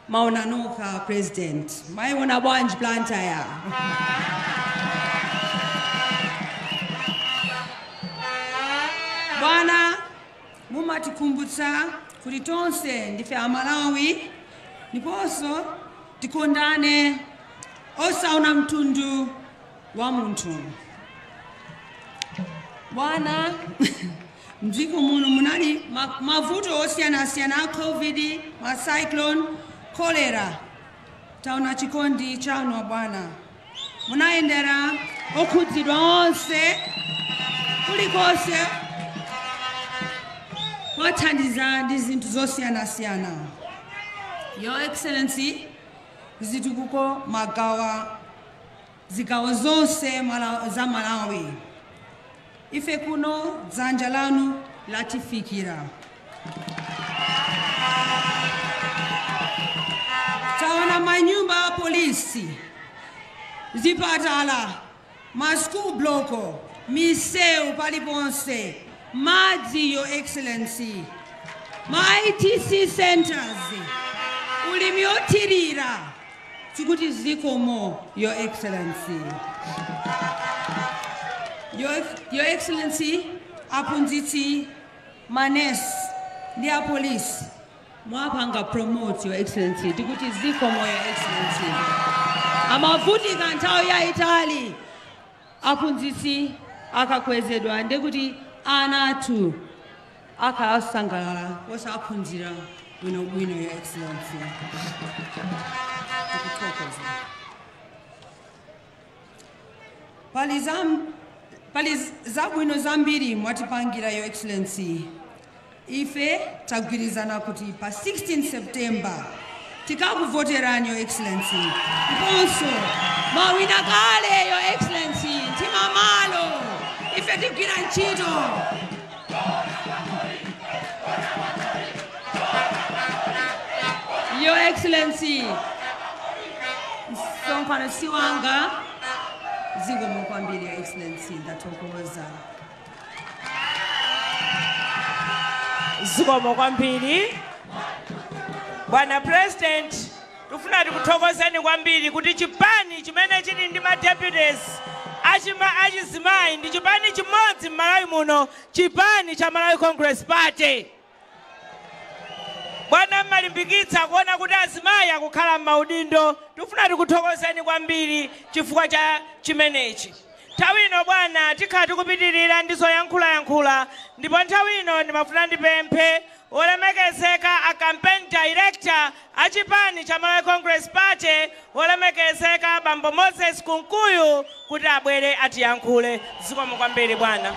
maonanuka President, maiona bwanji planta ya. Bwana, mumatikumbutsa kuti tonse ndife Amalawi, ndiponso tikondane osaona mtundu wa munthu. Bwana, mdziko muno munali mavuto osiyana-siyana a COVID, ma cyclone, cholera. Taona chikondi chanu bwana. Munayendera okhudzidwa onse kulikonse kwathandiza ndi zinthu zosiyana-siyana. Your Excellency, zitukuko zigawo zonse za Malawi. Ife kuno dzanja lanu latifikira. Taona manyumba a polisi, zipatala, ma school bloko, miseu paliponse, madzi, Your Excellency, ma ITC centers, ulimi otirira, tikuti zikomo, Your Excellency. Your Excellency, aphunzitsi, manes, ndi a police, mwapanga promote, Your Excellency, tikuti zikomo, Your Excellency. Amavutika nthawi yaitali, aphunzitsi akakwezedwa ndekuti ana athu akasangalala osaphunzira bwino, Your Excellency. Pali zabwino zambiri mwatipangira, Your Excellency. Ife tagwirizana kuti pa 16 September tikakuvoterani, Your Excellency. Ndiponso mawina kale, Your Excellency, Mtima malo. Ife tigwira ntchito. Your Excellency, msonkhano siwanga, zikomo kwambiri, Your Excellency, ndathokoza. Zikomo kwambiri. Bwana President, tufuna tikuthokozeni kwambiri kuti chipani chimene chili ndi ma deputies achizimayi ndi chipani chimodzi m'Malawi muno, chipani cha Malawi Congress Party. Bwana mmalimbikitsa kuona kuti azimayi akukhala m'maudindo, tufuna tikuthokozeni kwambiri chifukwa cha chimenechi. Nthawi ino bwana tikhala tikupitirira ndi zoyankhula, ndipo nthawi ino ndimafuna ndipemphe olemekezeka a campaign director a chipani cha Malawi Congress Party, olemekezeka Bambo Moses Kunkuyu, kuti abwere atiyankhule. Zikomo kwambiri bwana.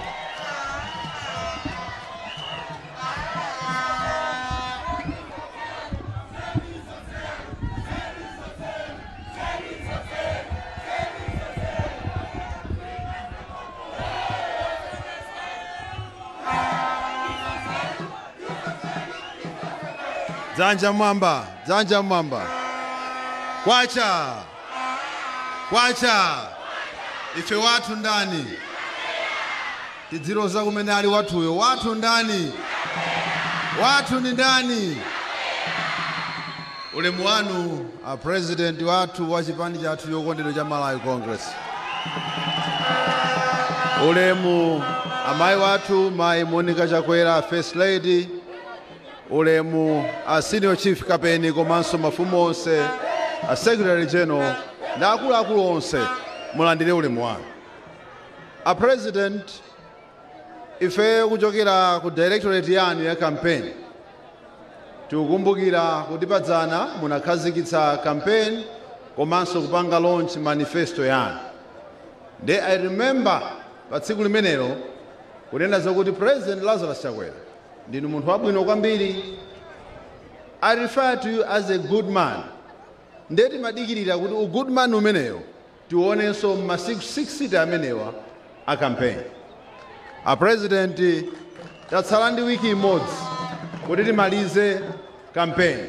Dzanja mwamba. Kwacha. Ife watu ndani. Tidziroza kumene ali watuyo. Watu ndani. Watu ni ndani. Ulemu wanu, President watu wa chipani chathu chokondedwa cha Malawi Congress. Ulemu Amayi wathu Mayi Monica Chakwera, First Lady, ulemu a Senior Chief Kapeni komanso mafumu onse, a Secretary General, ndi akuluakulu onse mulandire ulemu wanu. A President, ife kuchokera ku Directorate yanu ya campaign, tikukumbukira kuti padzana munakhazikitsa campaign komanso kupanga launch manifesto yanu. I remember pa tsiku limenelo kunena zakuti President Lazarus Chakwera ndinu munthu wabwino kwambiri. I refer to you as a good man. Ndeti madikirira kuti u good man umeneyo tionenso masiku 60 amenewa a campaign. A President, tatsala ndi wiki imodzi kuti timalize campaign.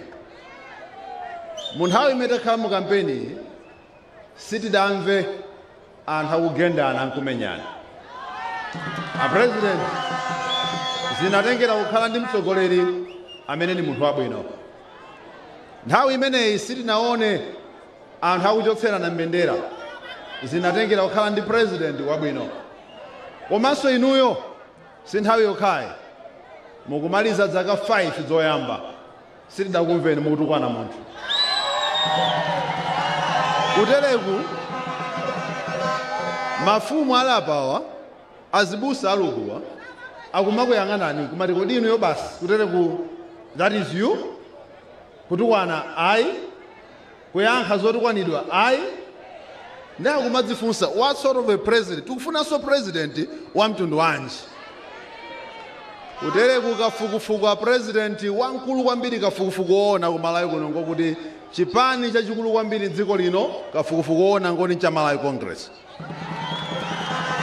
Munthawi imene takhala mu campaign iyi sitidamve anthu akugendana nkumenyana. A President, zinatengera kukhala ndi mtsogoleri amene ndi munthu wabwino. Nthawi imeneyi sitinaone anthu akuchotserana mbendera. Zinatengera kukhala ndi President wabwino. Komanso inuyo si nthawi yokhayi mukumaliza zaka 5 zoyamba sitidakumveni mukutukwana munthu. Kutereku mafumu alapawa azibusa alukuwa akumakuyang'anani kumati kodi inuyo basi kutereku that is you kutukwana ayi kuyankha zotukwanidwa ayi ndi akumadzifunsa what sort of a president tikufunanso president wa mtundu wanji. Kutereku kafukufuku a president wamkulu kwambiri kafukufuku ona ku Malawi kuno ngokuti chipani chachikulu kwambiri dziko lino kafukufuku ona ngoti cha Malawi Congress.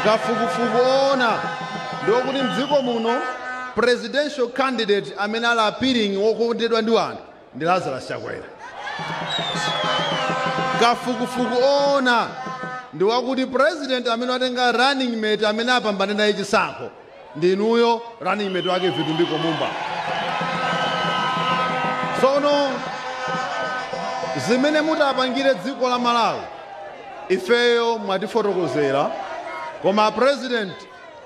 Kafukufuku ona ndokuti mdziko muno presidential candidate amene ali appearing wokondedwa ndi anthu ndi Lazarus Chakwera. Kafukufuku ona ndi wakuti president amene watenga running mate amene apambane naye chisankho ndi inuyo running mate wake Vitumbiko Mumba. Sono zimene mutapangire dziko la Malawi ifeyo mwatifotokozera, koma president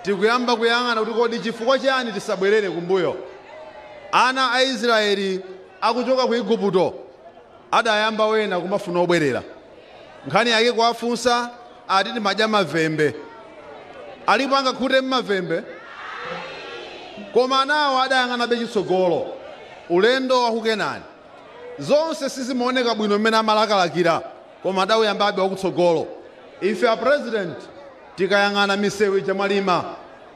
tikuyamba kuyang'ana kuti kodi chifukwa chani tisabwerere kumbuyo. Ana a Israeli akuchoka ku Igupto adayamba wena kumafuna obwerera. Nkhani yake kuwafunsa atiti madya mavembe. Alipo angakhute mmavembe. Koma anawo adayang'ana bechitsogolo. Ulendo wa kukenani. Zonse sizimaoneka bwino mmene amalakalakira. Koma adawuyambabe wakutsogolo. Ife a president tikayang'ana misewu chamwalima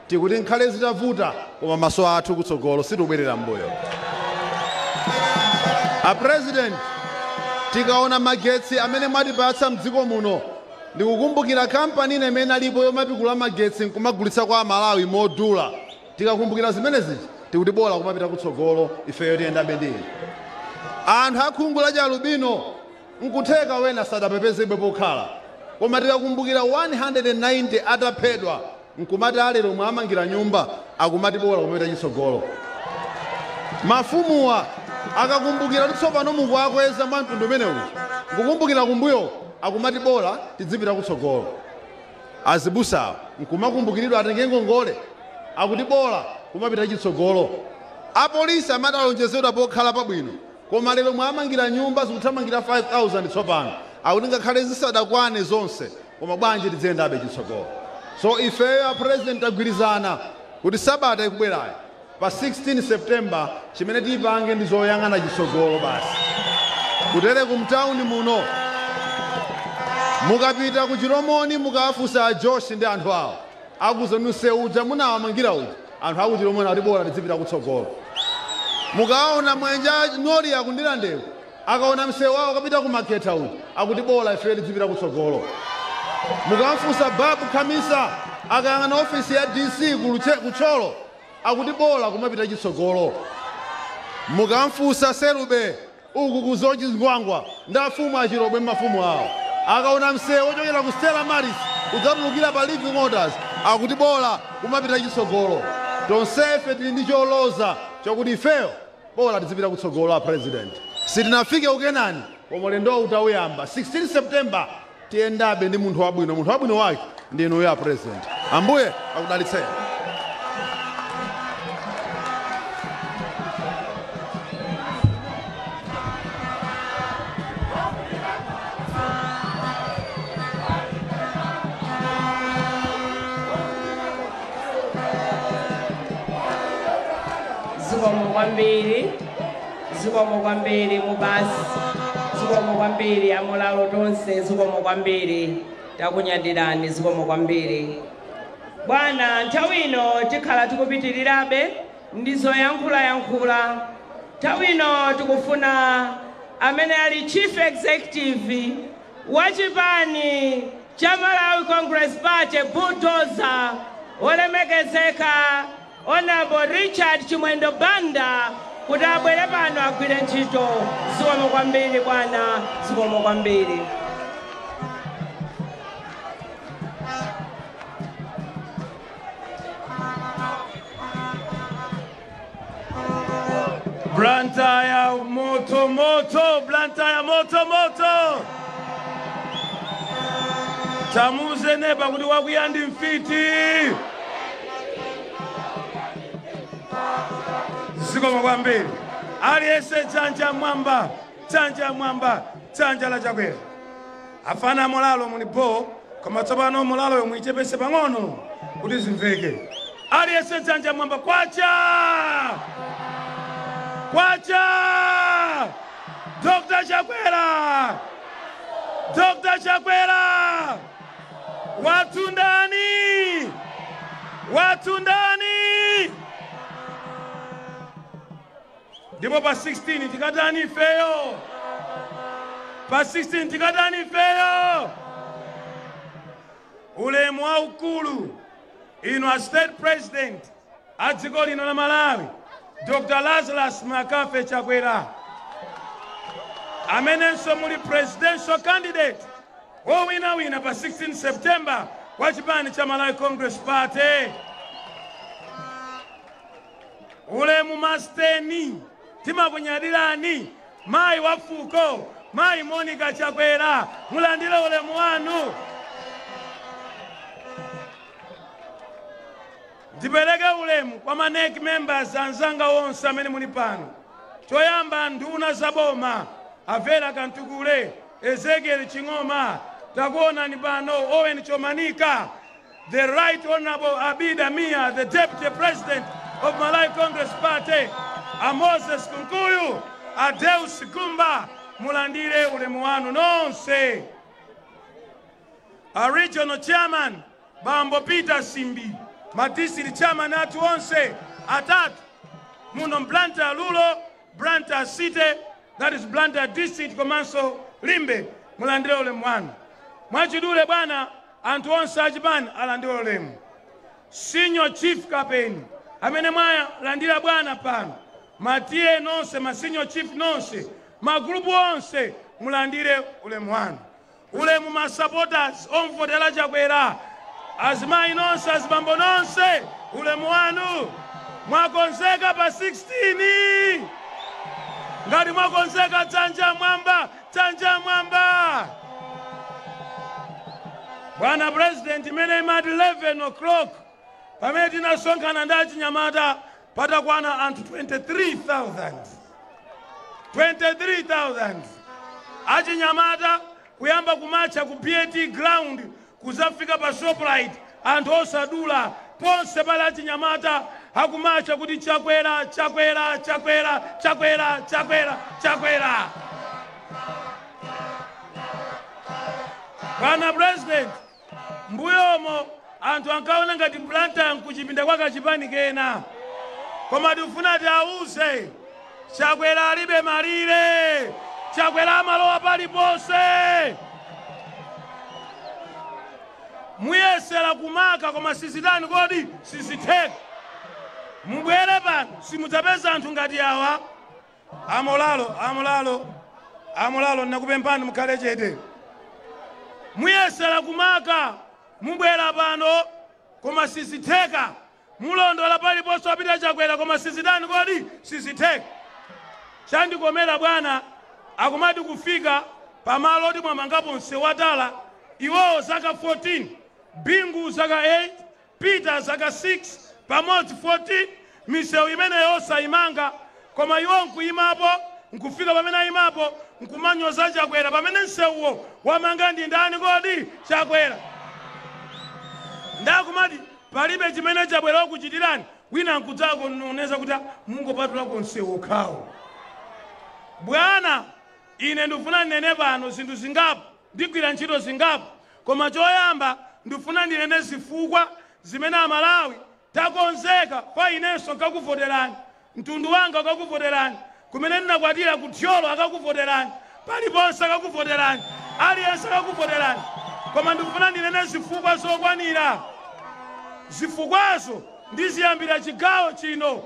tikuti nkhale zitavuta koma maso athu kutsogolo situbwerera mbuyo. A president tikaona magetsi amene mwatipatsa mdziko muno ndikukumbukira kampani imene alipo yomapikula magetsi nkumagulitsa kwa Malawi modula. Tikakumbukira zimenezi tikuti bola kumapita kutsogolo ifeyo tiyendabe ndini. Anthu akhungu la Chalubino nkutheka wena sadapepezebe pokhala. Koma tikakumbukira 190 ataphedwa nkumati alero mwamangira nyumba akumati bola kumapita chitsogolo. Mafumuwa akakumbukira tsopano mukuakweza mwa mtundu umenewu nkukumbukira kumbuyo akumati bola tidzipita kutsogolo. Azibusa nkumakumbukiridwa atenge ngongole akuti bola kumapita chitsogolo. Apolisi amadalonjezedwa pokhala pabwino koma lero mwamangira nyumba zikuthamangira 5,000 tsopano akuti ngakhale zisadakwane zonse koma bwanji tidzendabe chitsogolo. So ifeyo a president agwirizana kuti sabata ikubwerayo pa 16 September chimene tipange ndi zoyang'ana chitsogolo basi. Kutere kumtawuni muno mukapita ku Chiromoni mukawafunsa a Josh ndi anthu awo akuzonuse uja munawamangira uja anthu aku Chiromoni akuti bola tidzipita kutsogolo. Mukaona mwenja noli akundira ndewu akaona msewu wawo akapita ku Maketa uja akuti bola ife tidzipita kutsogolo. Mukawafunsa Babu Khamisa akayang'ana ofisi ya DC kucholo akuti bola kumapita chitsogolo. Mukamfunsa Serube uku kuzochi ngwangwa ndafumu achirobwe mafumu awo akaona msewu ochokera ku Stella Maris udzatulukira pa Living Orders akuti bola kumapita chitsogolo. Tonsefe tili ndi choloza chokuti ifeyo bola tizipita kutsogolo a president. Sitinafike ukenani koma ulendo utawuyamba 16 September tiyendabe ndi munthu wabwino wake ndi inuyo a president. Ambuye akudalitseni. zikomo kwambiri, zikomo kwambiri mubasi, zikomo kwambiri amulalo tonse, zikomo kwambiri takunyadirani, zikomo kwambiri. Bwana, nthawi ino tikhala tikupitirirabe ndizo yankhula. Nthawi ino tikufuna amene ali Chief Executive wa chipani cha Malawi Congress Party Bulldozer olemekezeka Honorable Richard Chimwendo Banda kuti abwere pano agwire ntchito. Zikomo kwambiri bwana, zikomo kwambiri. Blantaya moto moto, blantaya moto moto. Itamuuza neba kuti wakuyandi mfiti. Zikomo kwambiri. Aliyense chanja mwamba, chanja mwamba, chanja la Chakwera. Afana mulalo munipo, koma tsopano mulalo yomwe ichepese pang'ono kuti zimveke. Aliyense chanja mwamba kwacha! Kwacha! Dr. Chakwera! Dr. Chakwera! Watu ndani! Watu ndani! Ndipo pa 16 tikatani feyo! Pa 16 tikatani feyo! Ulemu wa ukulu ino a state president a dziko lino la Malawi, Dr. Lazarus Makafe Chakwera. Amenenso muli presidential candidate wina pa 16 September wa chipani cha Malawi Congress Party. Ulemu masteni timakunyadirani mai wafuko, mai Monica Chakwera, mulandile ulemu wanu. Ndipereke ulemu kwa maneki members anzanga wonse amene muli pano. Choyamba nduna zaboma Avera Kantukule, Ezekiel Chingoma, takuona ni pano Owen Chomanika, the Right Honorable Abida Mia, the Deputy President of Malawi Congress Party, a Moses Kunkuyu, a Deus Kumba, mulandire ulemu wanu nonse. A Regional Chairman Bambo Peter Simbi, Madisiri Chairman atu onse atatu muno Blantyre Lulo, Blantyre City, that is Blantyre District komanso Limbe, mulandire ulemu wanu. Mwachidule bwana anthu onse achipani alandire ulemu. Senior Chief Captain amene mwaya landira bwana pano, matiye nonse, ma senior chief nonse, magrupu onse mulandire ulemu wanu. Ulemu ma supporters omvotera Chakwera, azimayi nonse, azibambo nonse, ulemu wanu. Mwakonzeka pa 16. Ngati mwakonzeka chanja mwamba, chanja mwamba. Bwana President, imene imati 11 o'clock, pamene tinasonkhana ndi achinyamata patakwana anthu 23,000. 23,000. Achinyamata kuyamba kumacha ku PAT ground, kuzafika pa Shoprite, anthu osadula, ponse pala achinyamata hakumacha kuti Chakwera, Chakwera, Chakwera, Chakwera, Chakwera, Chakwera. Bwana President, mbuyomo anthu ankaona ngati Blantyre nkuchipinda kwa kachipani kena. Koma tifuna tiauze, Chakwera alibe malire, Chakwera amalowa paliponse. Muyesera kumaka koma sizitani kodi sizitheka. Mubwere pano simudzapeza anthu ngati awa. Amolalo nakupempani mukhale chete. Muyesera kumaka mubwera pano koma sizitheka. Mulondola paliponse apita Chakwera koma sizitani kodi sizitheka. Chandikomera bwana akumati kufika pamalo oti mwamangapo nsewatala, iwowo zaka 14, Bingu zaka 8, Peter zaka 6, pamodzi 14, misewu imene yosa imanga, koma iwo nkuyimapo, nkufika pamene ayimapo, nkumanyoza Chakwera, pamene nsewuwo wamanga ndi ndani kodi Chakwera. Ndakumati palibe chimene Chakwera ukuchitirani wina nkudzako noneza kuti mungopatulako msewu okhawo. Bwana ine ndifuna ndinene pano zinthu zingapo ndigwira ntchito zingapo, koma choyamba ndifuna ndinene zifukwa zimene Amalawi takonzeka kwa inenso kakuvoterani, mtundu wanga kakuvoterani, kumene ndinakwatira kutyolo akakuvoterani, paliponse akakuvoterani, aliyense akakuvoterani, koma ndifuna ndinene zifukwa zokwanira. Zifukwazo ndiziyambira chigawo chino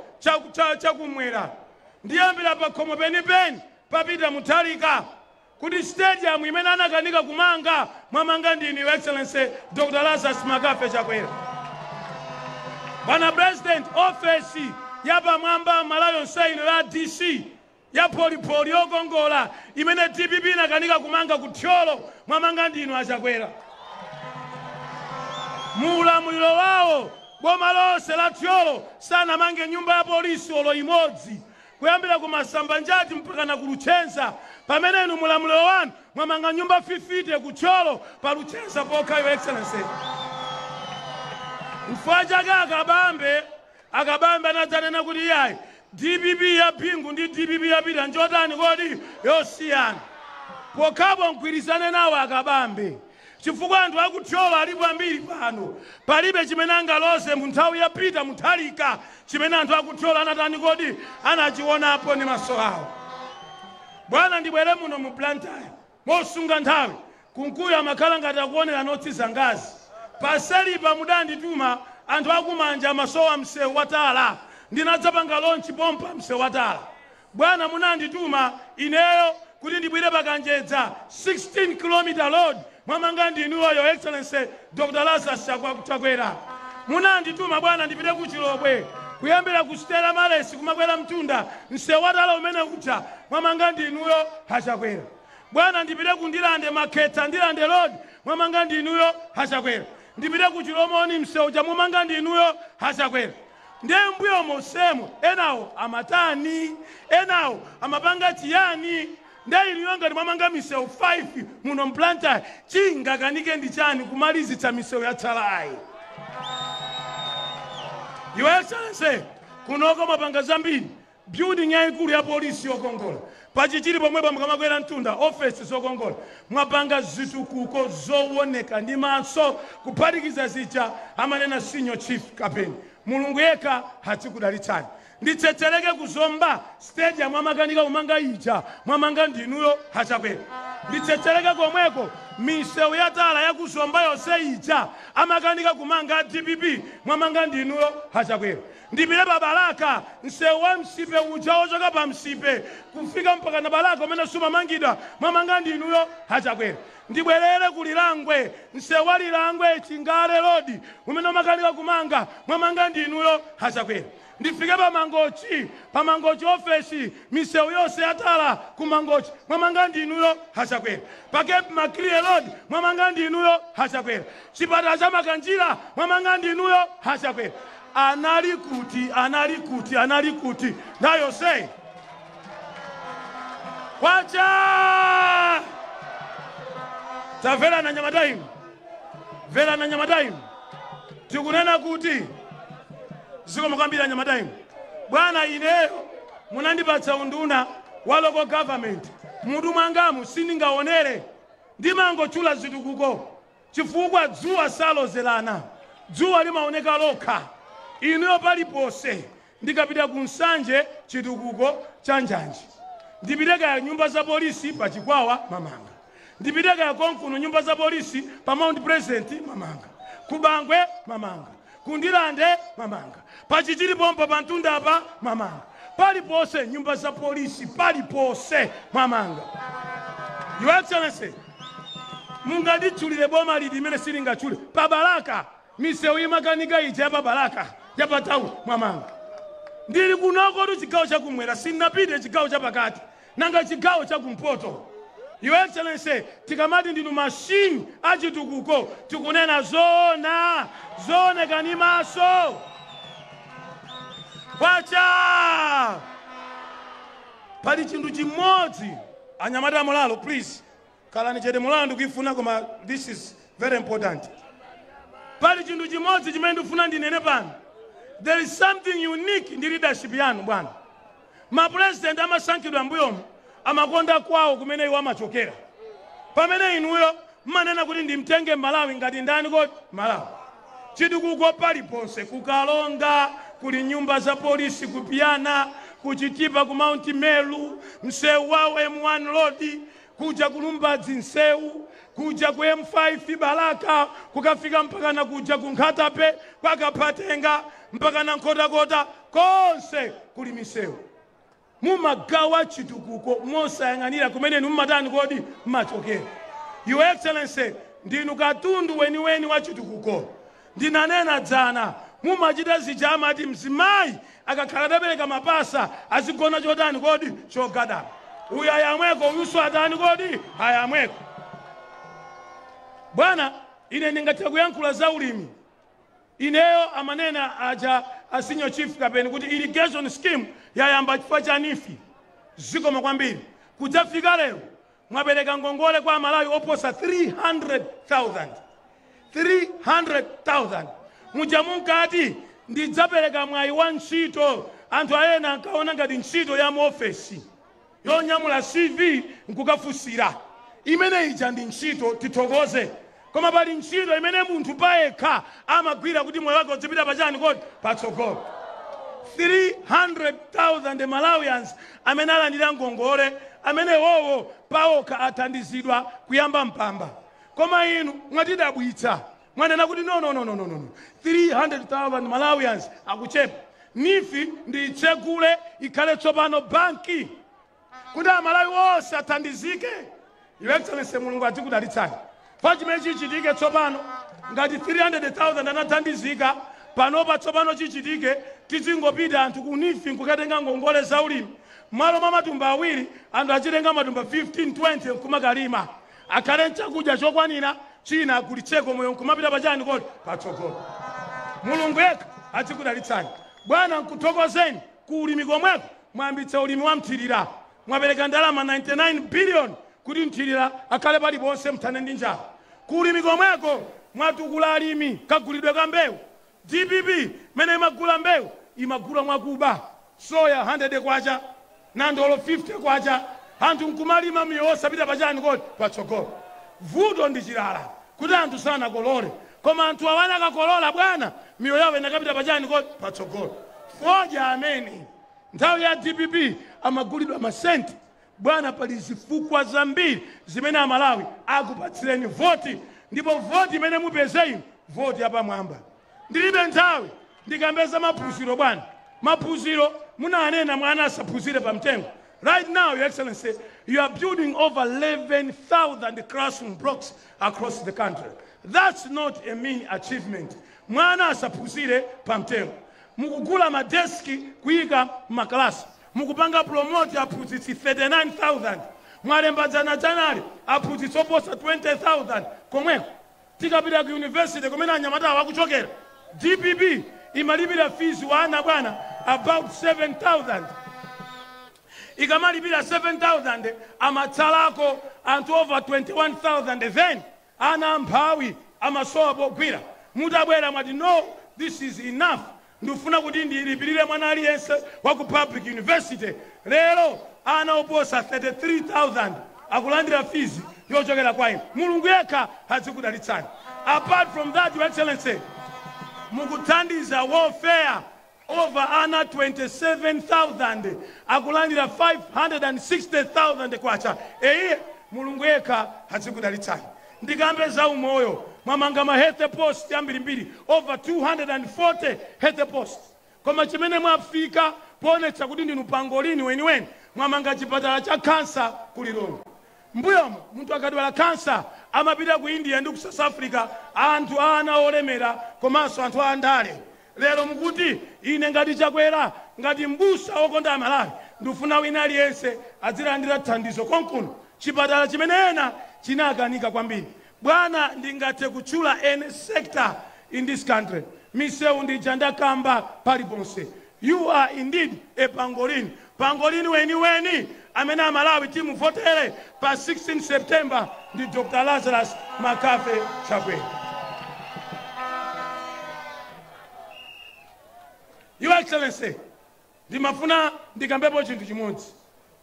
chakumwera, ndiyambira pa khomo penipeni papita Mutharika, kuti stadium imene anakanika kumanga mwamanga ndini Your Excellency Dr. Lazarus Makafe Chakwera. Bwana President, office ya pamwamba Malawi yonseino ya DC ya polipoli yokongola imene DPP inakanika kumanga kutyolo mwamanga ndinu Achakwera. Muulamuliro wawo boma lonse la Tyolo sanamange nyumba ya polisi olo imodzi, kuyambira ku Masambanjati mpaka na ku Luchenza, pamene inu mulamuliro wanu mwamanga nyumba 50 ku Tyolo pa Luchenza pokha. Your Excellency, mfwaja ka akabambe anadzanena kuti yayi DPP ya Bingu ndi DPP ya Pita njotani kodi yosiyana, pokhapo mgwirizane nawo akabambe, chifukwa anthu akutyolo alipo ambiri pano, palibe chimene angalose mu nthawi ya Pita Mutharika chimene anthu akutyolo anatani kodi anachionapo ndi maso awo. Bwana ndibwere muno mu Blantyre mosunga nthawi, kunkuyu amakhala ngati akuonera notsisa ngazi, paselipa mudandituma anthu akumanja amasowa msewu watala, ndinadzapanga lonchi pompa msewu watala. Bwana munandituma ineyo kuti ndibwire pakanjedza 16 km road mwamanga ndinuyo Your Excellency Dr. Lazarus Chakwera. Munandituma bwana ndipite ku Chilobwe, kuyambira ku Stella Malesi kumakwera Mtunda msewu watala umene uja mwamanga ndinuyo Achakwera. Bwana ndipite ku Ndilande Makhetha Ndilande road mwamanga ndinuyo Achakwera. Ndipite ku Chilomoni msewu ja mwamanga ndinuyo Achakwera. Ndiye mbuyo mosemo enawo amatani, enawo amapanga chiyani, ndiye inu ngati mwamanga misewu 5 muno Blantyre, chingakanike ndi chani kumalizitsa misewu ya Tsalayi. Your Excellency, kunoko mwapanga zambiri, building yayikulu ya polisi yokongola, pachichiri pomwepa mukamakwera Mtunda office zokongola, mwapanga zitukuko zowoneka ndi maso, kuphatikiza zija amanena senior chief kapeni. Mulungu yekha atsikudalitsani. Nditsetsereke kuzomba stadium amakanika kumanga ija mwamanga ndinuyo Achakwera. Nditsetsereke komweko misewu yatala ya kuzomba yonse ija amakanika kumanga DPP mwamanga ndinuyo Achakwera. Ndipite pa Balaka msewu wa msipe uja ochoka pa msipe kufika mpaka na Balaka umene sumamangidwa mwamanga ndinuyo Achakwera. Ndibwerere ku Lilangwe msewu wa Lilangwe Chingale road umene umakanika kumanga mwamanga ndinuyo Achakwera. Ndifike pa Mangochi office misewu yonse yatala ku Mangochi mwamanga ndinuyo Achakwera. Pa Cape Maclear road mwamanga ndinuyo Achakwera. Chipatala cha Makanjira mwamanga ndinuyo Achakwera. Anali kuti nayo say kwacha tavela na Nyamadaimu, vela na Nyamadaimu tikunena kuti ziko mukambira Nyamadaimu. Bwana ineyo munandipatsa unduna wa local government, mutu mwangamu sindingaonere ndimangochula zitukuko chifukwa dzuwa salozelana, dzuwa limaoneka lokha. Inuyo palipose ndikapita ku Nsanje chitukuko cha Njanji, ndipiteka ya nyumba za polisi pa Chikwawa mamanga, ndipiteka ya Konkuno nyumba za polisi pa Mount President mamanga, ku Bangwe mamanga, ku Ndilande mamanga, pa Chichiri pompa pa Mtunda pa mamanga, palipose nyumba za polisi palipose mamanga. Your Excellency, munganditchulire boma lidi imene silingachule pa Balaka misewu imakanika ija pa Balaka yapa tauni mwamanga. Ndili kunoko tu chigawo chakumwera, sinapite chigawo chapakati nanga chigawo chakumpoto. Your Excellency, tikamati ndinu mashini achitukuko tikunena zone kanimaso kwacha. Pali chinthu chimodzi anyamata mulalo, please kalani chete mulalo kuifuna, koma this is very important. Pali chinthu chimodzi chimene ndifuna ndinene pano. There is something unique in the leadership yanu bwana. Ma president amasankhidwa mbuyomu amakonda kwawo kumene iwo amachokera. Pamene inuyo manena kuti ndimtenge Malawi ngati ndani kodi Malawi. Chitukuko paliponse kukalonga kuli nyumba za polisi kupiyana kuchitipa ku Mount Meru msewu wawo M1 road kuja kulumbadzi msewu kuja ku M5 Balaka kukafika mpaka na kuja ku Nkhatape kwakaphatenga mpaka na Nkhotakota konse kuli misewu. Mumagawa chitukuko mosayang'anira kumene mumatani kodi machokera. Your Excellency, ndinu katundu weniweni wa chitukuko. Ndinanena dzana mumachita zijama ati mzimayi akakhala tabereka mapasa azigona chotani kodi chogadana. Uyu ayamweko uyuso atani kodi ayamweko. Bwana ine ndingatha kuyankhula za ulimi. Ineyo amanena aja asinyo chief kapeni kuti irrigation scheme yayamba chifukwa cha nifi. Zikoma kwambiri. Kudzafika lero mwapereka ngongole kwa Malawi oposa 300,000. 300,000. Mujamunkati ndidzapereka mwayi wa ntchito anthu ayena ankaona ngati ntchito ya muofesi yonyamula CV nkukafusira. Imene ija ndi ntchito tithokoze. Koma pali ntchito imene munthu payekha amagwira kuti moyo wake udzipita pachani kodi patsogolo. 300,000 Malawians amene alandira ngongole amene wowo paokha athandizidwa kuyamba mpamba. Koma inu mwatidabwitsa mwanena kuti no 300,000 Malawians akuchepa. Nifi ndi tsegule ikhale tsopano banki kuti Malawi wonse athandizike. Your Excellency Mulungu atikudalitsani. Pachimene chichitike tsopano ngati 300,000 anathandizika panopa tsopano chichitike tizingopita anthu ku Nifi nkukatenga ngongole za ulimi. Malo mwa matumba awiri anthu achitenga matumba 15-20 nkumakalima. Akhale chakudya chokwanira china kulitseko moyo nkumapita pachani kodi patsogolo. Mulungu yekha atikudalitsani. Bwana nkuthokozeni ku ulimi komweko mwayambitsa ulimi wa mthirira. Mwapereka ndalama 99 billion kuti mthirira akhale paliponse mthane ndi njala. Ku ulimi komweko mwatukula alimi kagulidwe ka mbewu. DPP mene imagula mbewu imagula mwakuba. Soya 100 kwacha nandolo 50 kwacha anthu nkumalima miyosa pita pachani kodi patsogolo. Vuto ndi chilala kuti anthu sana kolole koma anthu awana kakolola bwana miyo yawo inakapita pachani kodi patsogolo. Foja amene nthawi ya DPP amagulidwa masenti bwana pali zifukwa zambiri zimene Amalawi akupatsireni voti ndipo voti imene mupeze inu voti yapamwamba. Ndilibe nthawi ndikambeza maphunziro bwana. Maphunziro munanena mwana asaphunzire pamtengo. Right now, Your Excellency, you are building over 11,000 classroom blocks across the country. That's not a mean achievement. Mwana asaphunzire pamtengo. Mukugula madeski kuyika maklasi. Mukupanga promote aphunzitsi 39,000. Mwalemba January aphunzitsi oposa 20,000 komweko. Tikapita ku university kumene anyamata wakuchokera. DPP imalipira fees wana bwana about 7,000. Ikamalipira 7,000 amatsalako anthu over 21,000 then ana mphawi amasowa pogwira. Mutabwera mwati no, this is enough. Ndifuna kuti ndilipirire mwana aliyense wa ku public university. Lero ana oposa 33,000 akulandira fees yochokera kwa inu. Mulungu yekha azikudalitsani. Apart from that, Your Excellency, mukuthandiza warfare over ana 27,000 akulandira 560,000 kwacha. Mulungu yekha azikudalitsani. Ndikambe za umoyo mwamanga ma health post ambirimbiri over 240 health post. Koma chimene mwafika poonetsa kuti ndinu pangolini weniweni mwamanga chipatala cha kansa kulilongo. Mbuyomo munthu akadwala kansa amapita ku India ndi ku South Africa anthu ana olemera komanso anthu andale. Lero mukuti ine ngati Chakwera ngati mbusa wokonda Malawi ndifuna wina aliyense azilandira thandizo konkuno chipatala chimene ena chinakanika kwambiri. Bwana ndingathe kutchula any sector in this country. Misewu ndijanda kamba paliponse. You are indeed a pangolini. Pangolini weni amene Malawi timu votere pa 16 September ndi Dr. Lazarus Makafe Chakwera. Excellency, ndimafuna ndikambepo chinthu chimodzi.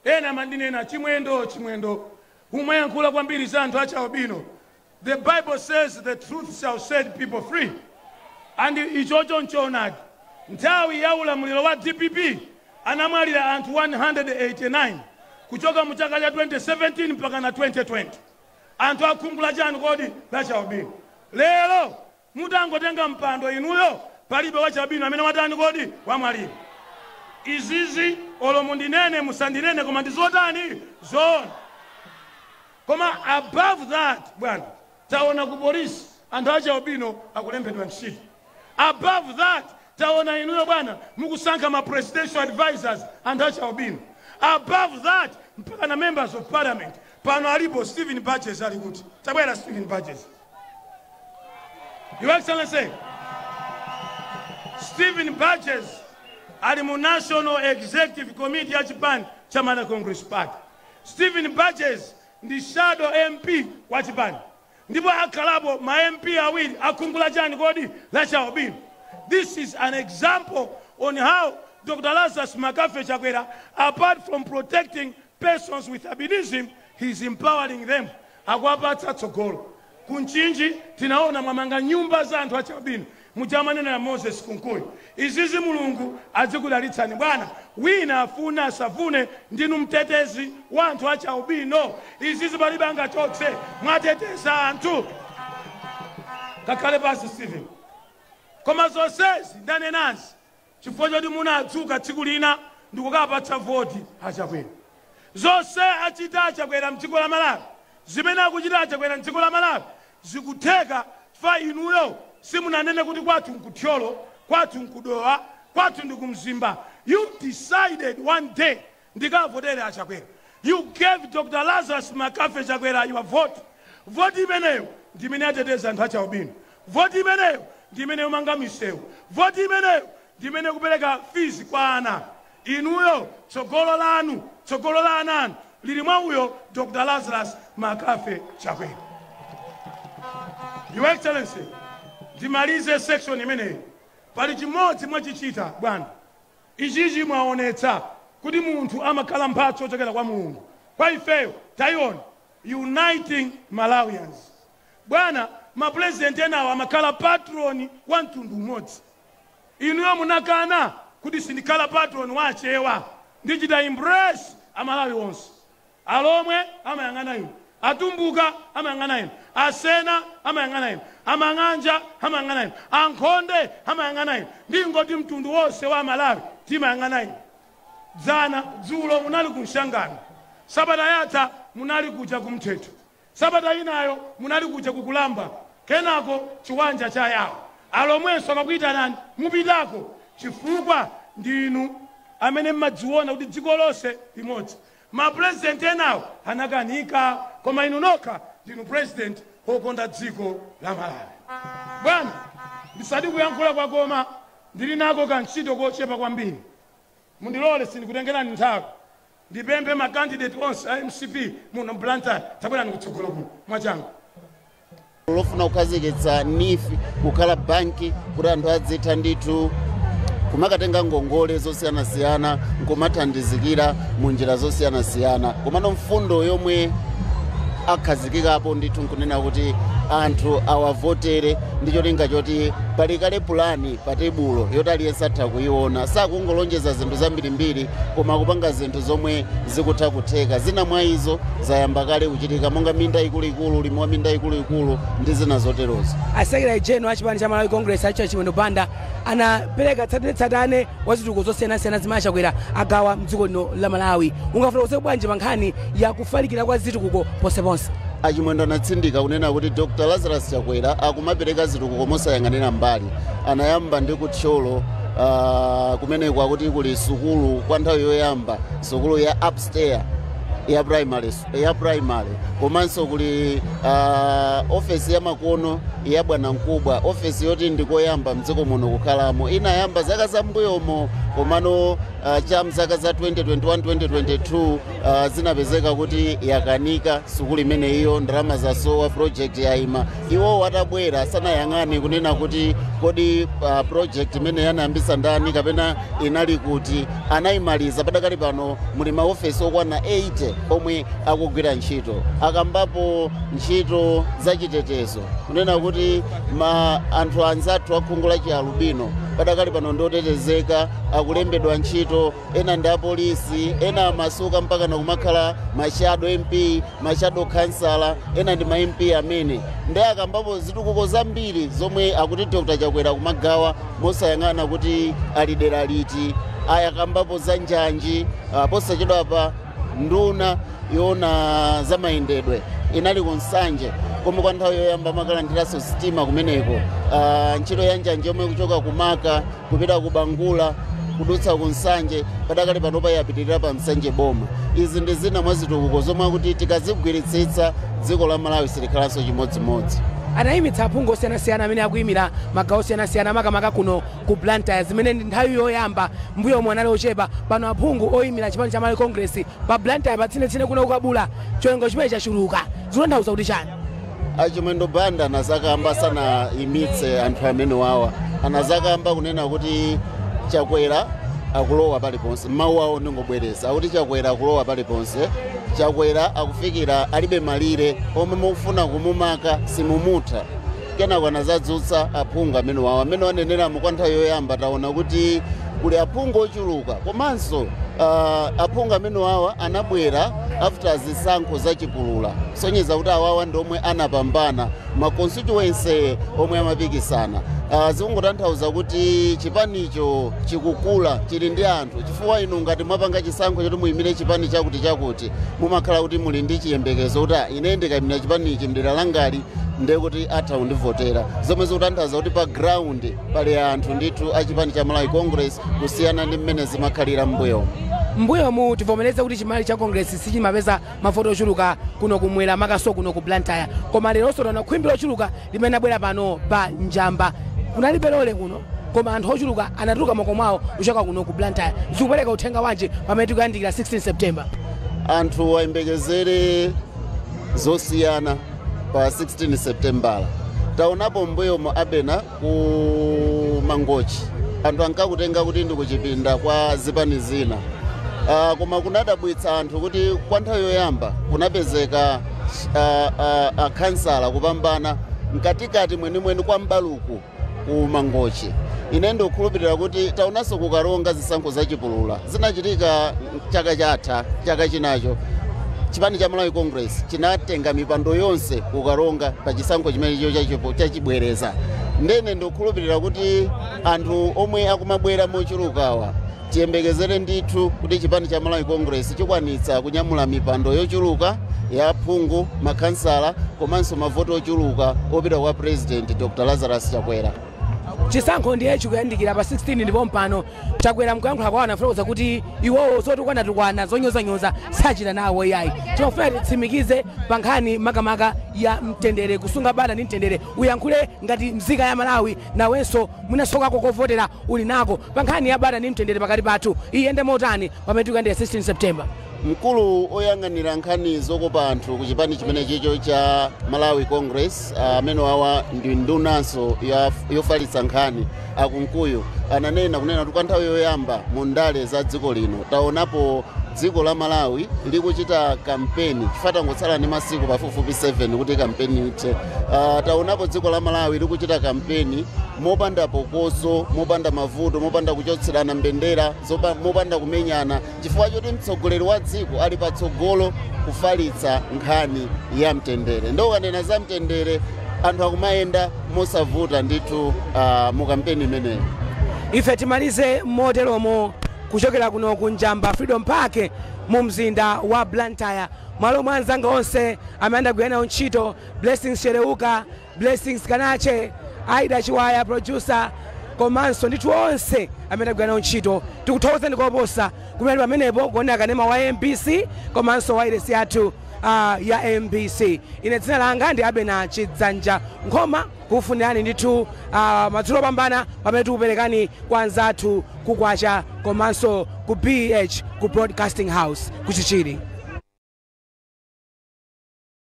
Ena mandinena chimwendo. Umwe yankula kwambiri za anthu achaubino. The Bible says the truth shall set people free. And ichocho nchoonadi. Nthawi ya ulamuliro wa DPP anamwalira anthu 189 kuchoka mu chaka cha 2017 mpaka na 2020. Anthu akhumbula chani kodi la chaubino. Lero mutangotenga mpando inuyo palibe wa chaubino amene watani kodi wamwalira. Izizi olomundinene musandinene koma ndizotani zona. Koma above that bwana taona ku polisi anthu achaubino akulembedwa ntchito. Above that taona inuyo bwana mukusankha ma presidential advisors anthu achaubino. Above that mpaka na members of parliament pano alipo Stephen Badges ali kuti tabwera Stephen Badges. Your Excellency, Stephen Badges ali mu National Executive Committee ya chipani cha Malawi Congress Party. Stephen Badges ndi shadow MP wa chipani. Ndipo akhalapo ma MP awiri akhumbula chani kodi la chaubino. This is an example on how Dr. Lazarus Makafe Chakwera, apart from protecting persons with albinism, he's empowering them. Akwapatsa tsogolo. Kunchinji tinaona mwamanga nyumba za anthu achaubino. Mujamanena ya Moses Kunkuyi. Izizi mulungu azikudalitsani bwana. Wina afuna asafune ndinu mtetezi wa anthu achaubino. Izizi palibe angachotse mwateteza anthu. Kakhale pasi Stephen. Koma zonsezi ndanenazi chifukwa choti munadzuka tsiku lina ndikukapatsa voti achakwera. Zonse achita achakwera mdziko la Malawi. Zimene akuchita achakwera mdziko la Malawi zikutheka fa inuyo simunanene kuti kwathu nkuthyolo, kwathu nkudowa, kwathu ndikumzimba. You decided one day ndikavotere achakwera. You gave Dr. Lazarus Makafe Chakwera your vote. Vote imeneyo ndimene ateteza anthu achaubino. Vote imeneyo ndimene umanga misewu. Vote imeneyo ndimene kupereka fees kwa ana. Inuyo tsogolo la ananu lili mwa uyo Dr. Lazarus Makafe Chakwera. Your Excellency, ndimalize section imeneyi. Pali chimodzi mwachichita bwana. Ichichi mwaonetsa kuti munthu amakhala mphatso ochokera kwa Mulungu. Kwa ifeyo tayiona uniting Malawians. Bwana ma president enawo amakhala patroni wa mtundu umodzi. Inuyo munakana kuti sindikhala patroni wachewa. Ndichita embrace Amalawi onse. Alomwe amayang'ana inu. Atumbuka amayang'ana inu. Asena amayang'ana inu. Amang'anja amayang'ana inu. Ankhonde amayang'ana inu. Ndingoti mtundu wonse wa Malawi timayang'ana inu. Dzana dzulo munali kumshangano. Sabata yatha munali kuja kumthetho. Sabata inayo munali kuja kukulamba. Kenako chiwanja cha yawo. Alomwenso akakuita nani mupitako chifukwa ndinu amene mmadziona kuti dziko lonse limodzi. Ma president enawo anakanika koma inu nokha ndinu president okonda dziko la Malawi. Bwana ndisati kuyankhula kwakoma ndili nako kantchito kochepa kwambiri. Mundilole sindikutengerani nthawi. Ndipemphe ma candidate onse a MCP muno Blantyre tabwerani kutsogolo kuno mwachangu. Lofuna kukhazikitsa nifi kukhala banki kuti anthu adzitha ndithu kumakatenga ngongole zosiyana-siyana nkumathandizikira mu njira zosiyana-siyana. Komano mfundo yomwe akhazikikapo ndithu nkunena kuti anthu awavotere ndi cholinga choti palikale pulani pa tebulo yoti aliyense atha kuiona. Sakungolonjeza zinthu zambirimbiri koma kupanga zinthu zomwe zikutha kutheka. Zina mwa izo zayamba kale kuchitika monga minda ikuluikulu, ulimi wa minda ikuluikulu ndi zina zoterozo. Secretary General chipani cha Malawi Congress acho Chimwendo Banda anapereka tsatane wa zitukuko zosiyana-siyana zimene achakwera agawa mdziko lino la Malawi. Ungafuna kuseka bwanji mankhani ya kufalikira kwa zitukuko ponseponse. Achimwendo anatsindika kunena kuti Dr. Lazarus Chakwera akumapereka zitukuko mosayang'anira mbali. Anayamba ndi kuthyolo kumene kwakuti kuli sukulu kwa nthawi yoyamba, sukulu ya upstairs ya primary komanso kuli ofesi ya makono ya bwana mkubwa, ofesi yoti ndikoyamba mdziko muno kukhalamo. Inayamba zaka zambuyomo komano cha mzaka za 2021-2022 zinapezeka kuti yakanika sukulu imene iyo ndalama zasowa project yaima. Iwo watabwera sanayang'ane kunena kuti kodi project imene yanayambisa ndani kapena inali kuti anayimaliza. Padakali pano muli maofesi okwana 80 omwe akugwira ntchito, akambapo ntchito zachitetezo kunena kuti anthu anzathu akhungu la chialubino padakali pano ndotetezeka, akulembedwa ntchito, ena ndi apolisi, ena amasuka mpaka nakumakhala mashado MP, mashado kansala, ena ndi ma MP amene ndi akambapo zitukuko zambiri zomwe akuti Dr. Chakwera kumagawa mosayang'ana kuti ali dera liti. Ayakambapo za njanji posachedwa pa nduna yona za mayendedwe inali kunsanje, koma kwa nthawi yoyamba makalandiraso sitima kumeneko. Ntchito ya njanji yomwe kuchoka kumaka kupita kubangula kudutsa kunsanje padakali panopa yapitirira pa msanje boma. Izi ndi zina mwa zitukuko zomwe akuti tikazigwiritsitsa dziko la Malawi silikhalanso chimodzimodzi. Anayimitsa aphungu osiyanasiyana amene akuyimira magawo osiyanasiyana makamaka kuno ku Blantyre, zimene ndi nthawi yoyamba mbuyo mwanali ochepa. Pano aphungu oyimira chipani cha Malawi Congress pa Blantyre patsinetsine kuno kukabula chiwengo chimene chachuluka. Zikutanthauza kuti chani? Achimwendo banda anazakamba sanayimitse anthu amene wawa, anazakamba kunena kuti Chakwera akulowa paliponse. Mawu awo ndingobwereza akuti Chakwera akulowa paliponse. Chakwera akufikira alibe malire omwe mukufuna kumumaka simumutha. Kenako anazadzutsa aphungu amene wawa amene wanenera kwa nthawi yoyamba. Taona kuti kuli aphungu ochuluka, komanso aphungu amene wawa anabwera after zisankho zachipulula, sonyeza kuti awawa ndi omwe anapambana ma constituency omwe amapikisana. Zikungotanthauza kuti chipanicho chikukula, chili ndi anthu, chifukwa inu ngati mwapanga chisankho choti muyimire chipani chakuti mumakhala kuti muli ndi chiyembekezo kuti ine ndikayimira chipanichi mdera langali ndekuti atha kundivotera. Zomwe zikutanthauza kuti pa ground pali anthu ndithu achipani cha Malawi Congress kusiyana ndi mmene zimakhalira mbuyo mu tivomereze kuti chimali cha Congress sichimapeza mafoto ochuluka kuno kumwera makaso kuno ku Blantyre, koma leronso tona khwimbi lochuluka limene abwera pano pa Njamba. Kunalibe lole kuno, koma anthu ochuluka anatuluka makomwawo kuchoka kuno ku Blantyre. Zikupereka uthenga wanji pamene tikuyandikira 16 September? Anthu ayembekezere zosiyana pa 16 September. Taonapo mbuyo mu Abena ku Mangochi anthu ankakutenga kuti ndi kuchipinda kwa zipani zina. Koma kunadabwitsa anthu kuti kwa nthawi yoyamba kunapezeka kansala kupambana mkatikati mwenimweni kwa Mbaluku ku Mangochi. Ine ndikukhulupirira kuti taonanso kukaronga zisankho zachipulula zinachitika chaka chatha, chaka chinacho chipani cha Malawi Congress chinatenga mipando yonse kukaronga pa chisankho chimenecho chachibwereza. Ndene ndikukhulupirira kuti anthu omwe akumabwera mochulukawa tiyembekezere ndithu kuti chipani cha Malawi Congress chikwanitsa kunyamula mipando yochuluka ya aphungu, makansala, komanso mavoto ochuluka opita kwa President Dr. Lazarus Chakwera. Chisankho ndiye chikuyandikira pa 16 ndipo mpano Chakwera mkuyankhula kwa anafotokoza kuti iwowo zotukwana zonyoza sachita nawo yayi. Chofuna titsimikize pa nkhani makamaka ya mtendere, kusunga bata ndi mtendere. Uyankhule ngati mzika ya Malawi nawenso munasokako kovotera uli nako pa nkhani ya bata ndi mtendere pakati pathu. Iyende motani pamene tikuyandikira 16 September? Mkulu oyang'anira nkhani zokopa anthu ku chipani chimene chicho cha Malawi Congress amene wawa ndi ndunanso yofalitsa nkhani akunkuyu ananena kunena kuti kwa nthawi yoyamba mu ndale za dziko lino taonapo dziko la Malawi likuchita kampeni chifatangotsala ndi masiku pafupifupi 7 kuti kampeni ithe. Taonapo dziko la Malawi likuchita kampeni mopanda pokoso, mopanda mavuto, mopanda kuchotserana mbendera, mopanda kumenyana, chifukwa choti mtsogoleri wa dziko ali patsogolo kufalitsa nkhani ya mtendere. Ndokanena za mtendere anthu akumayenda mosavuta ndithu mu kampeni imeneyi. Ife timalize moteromo kuchokera kuno ku Njamba Freedom Park mu mzinda wa Blantyre. Malo mwanzanga onse amayenda kuyenda ntchito, Blessings Chereuka, Blessings Kanache, Aida Chiwaya producer, komanso ndithu onse amene kuyenda ntchito. Tikuthokoza ndikoposa kumene pamenepo kuona kanema wa MBC komanso wa iresi yathu ya MBC. Ine dzina langa ndi Abena Chidzanja Nkhoma, kufunirani ndithu madzulo opambana pamene tikuperekani kwa anzathu kukwacha komanso ku BH ku Broadcasting House ku Chichiri.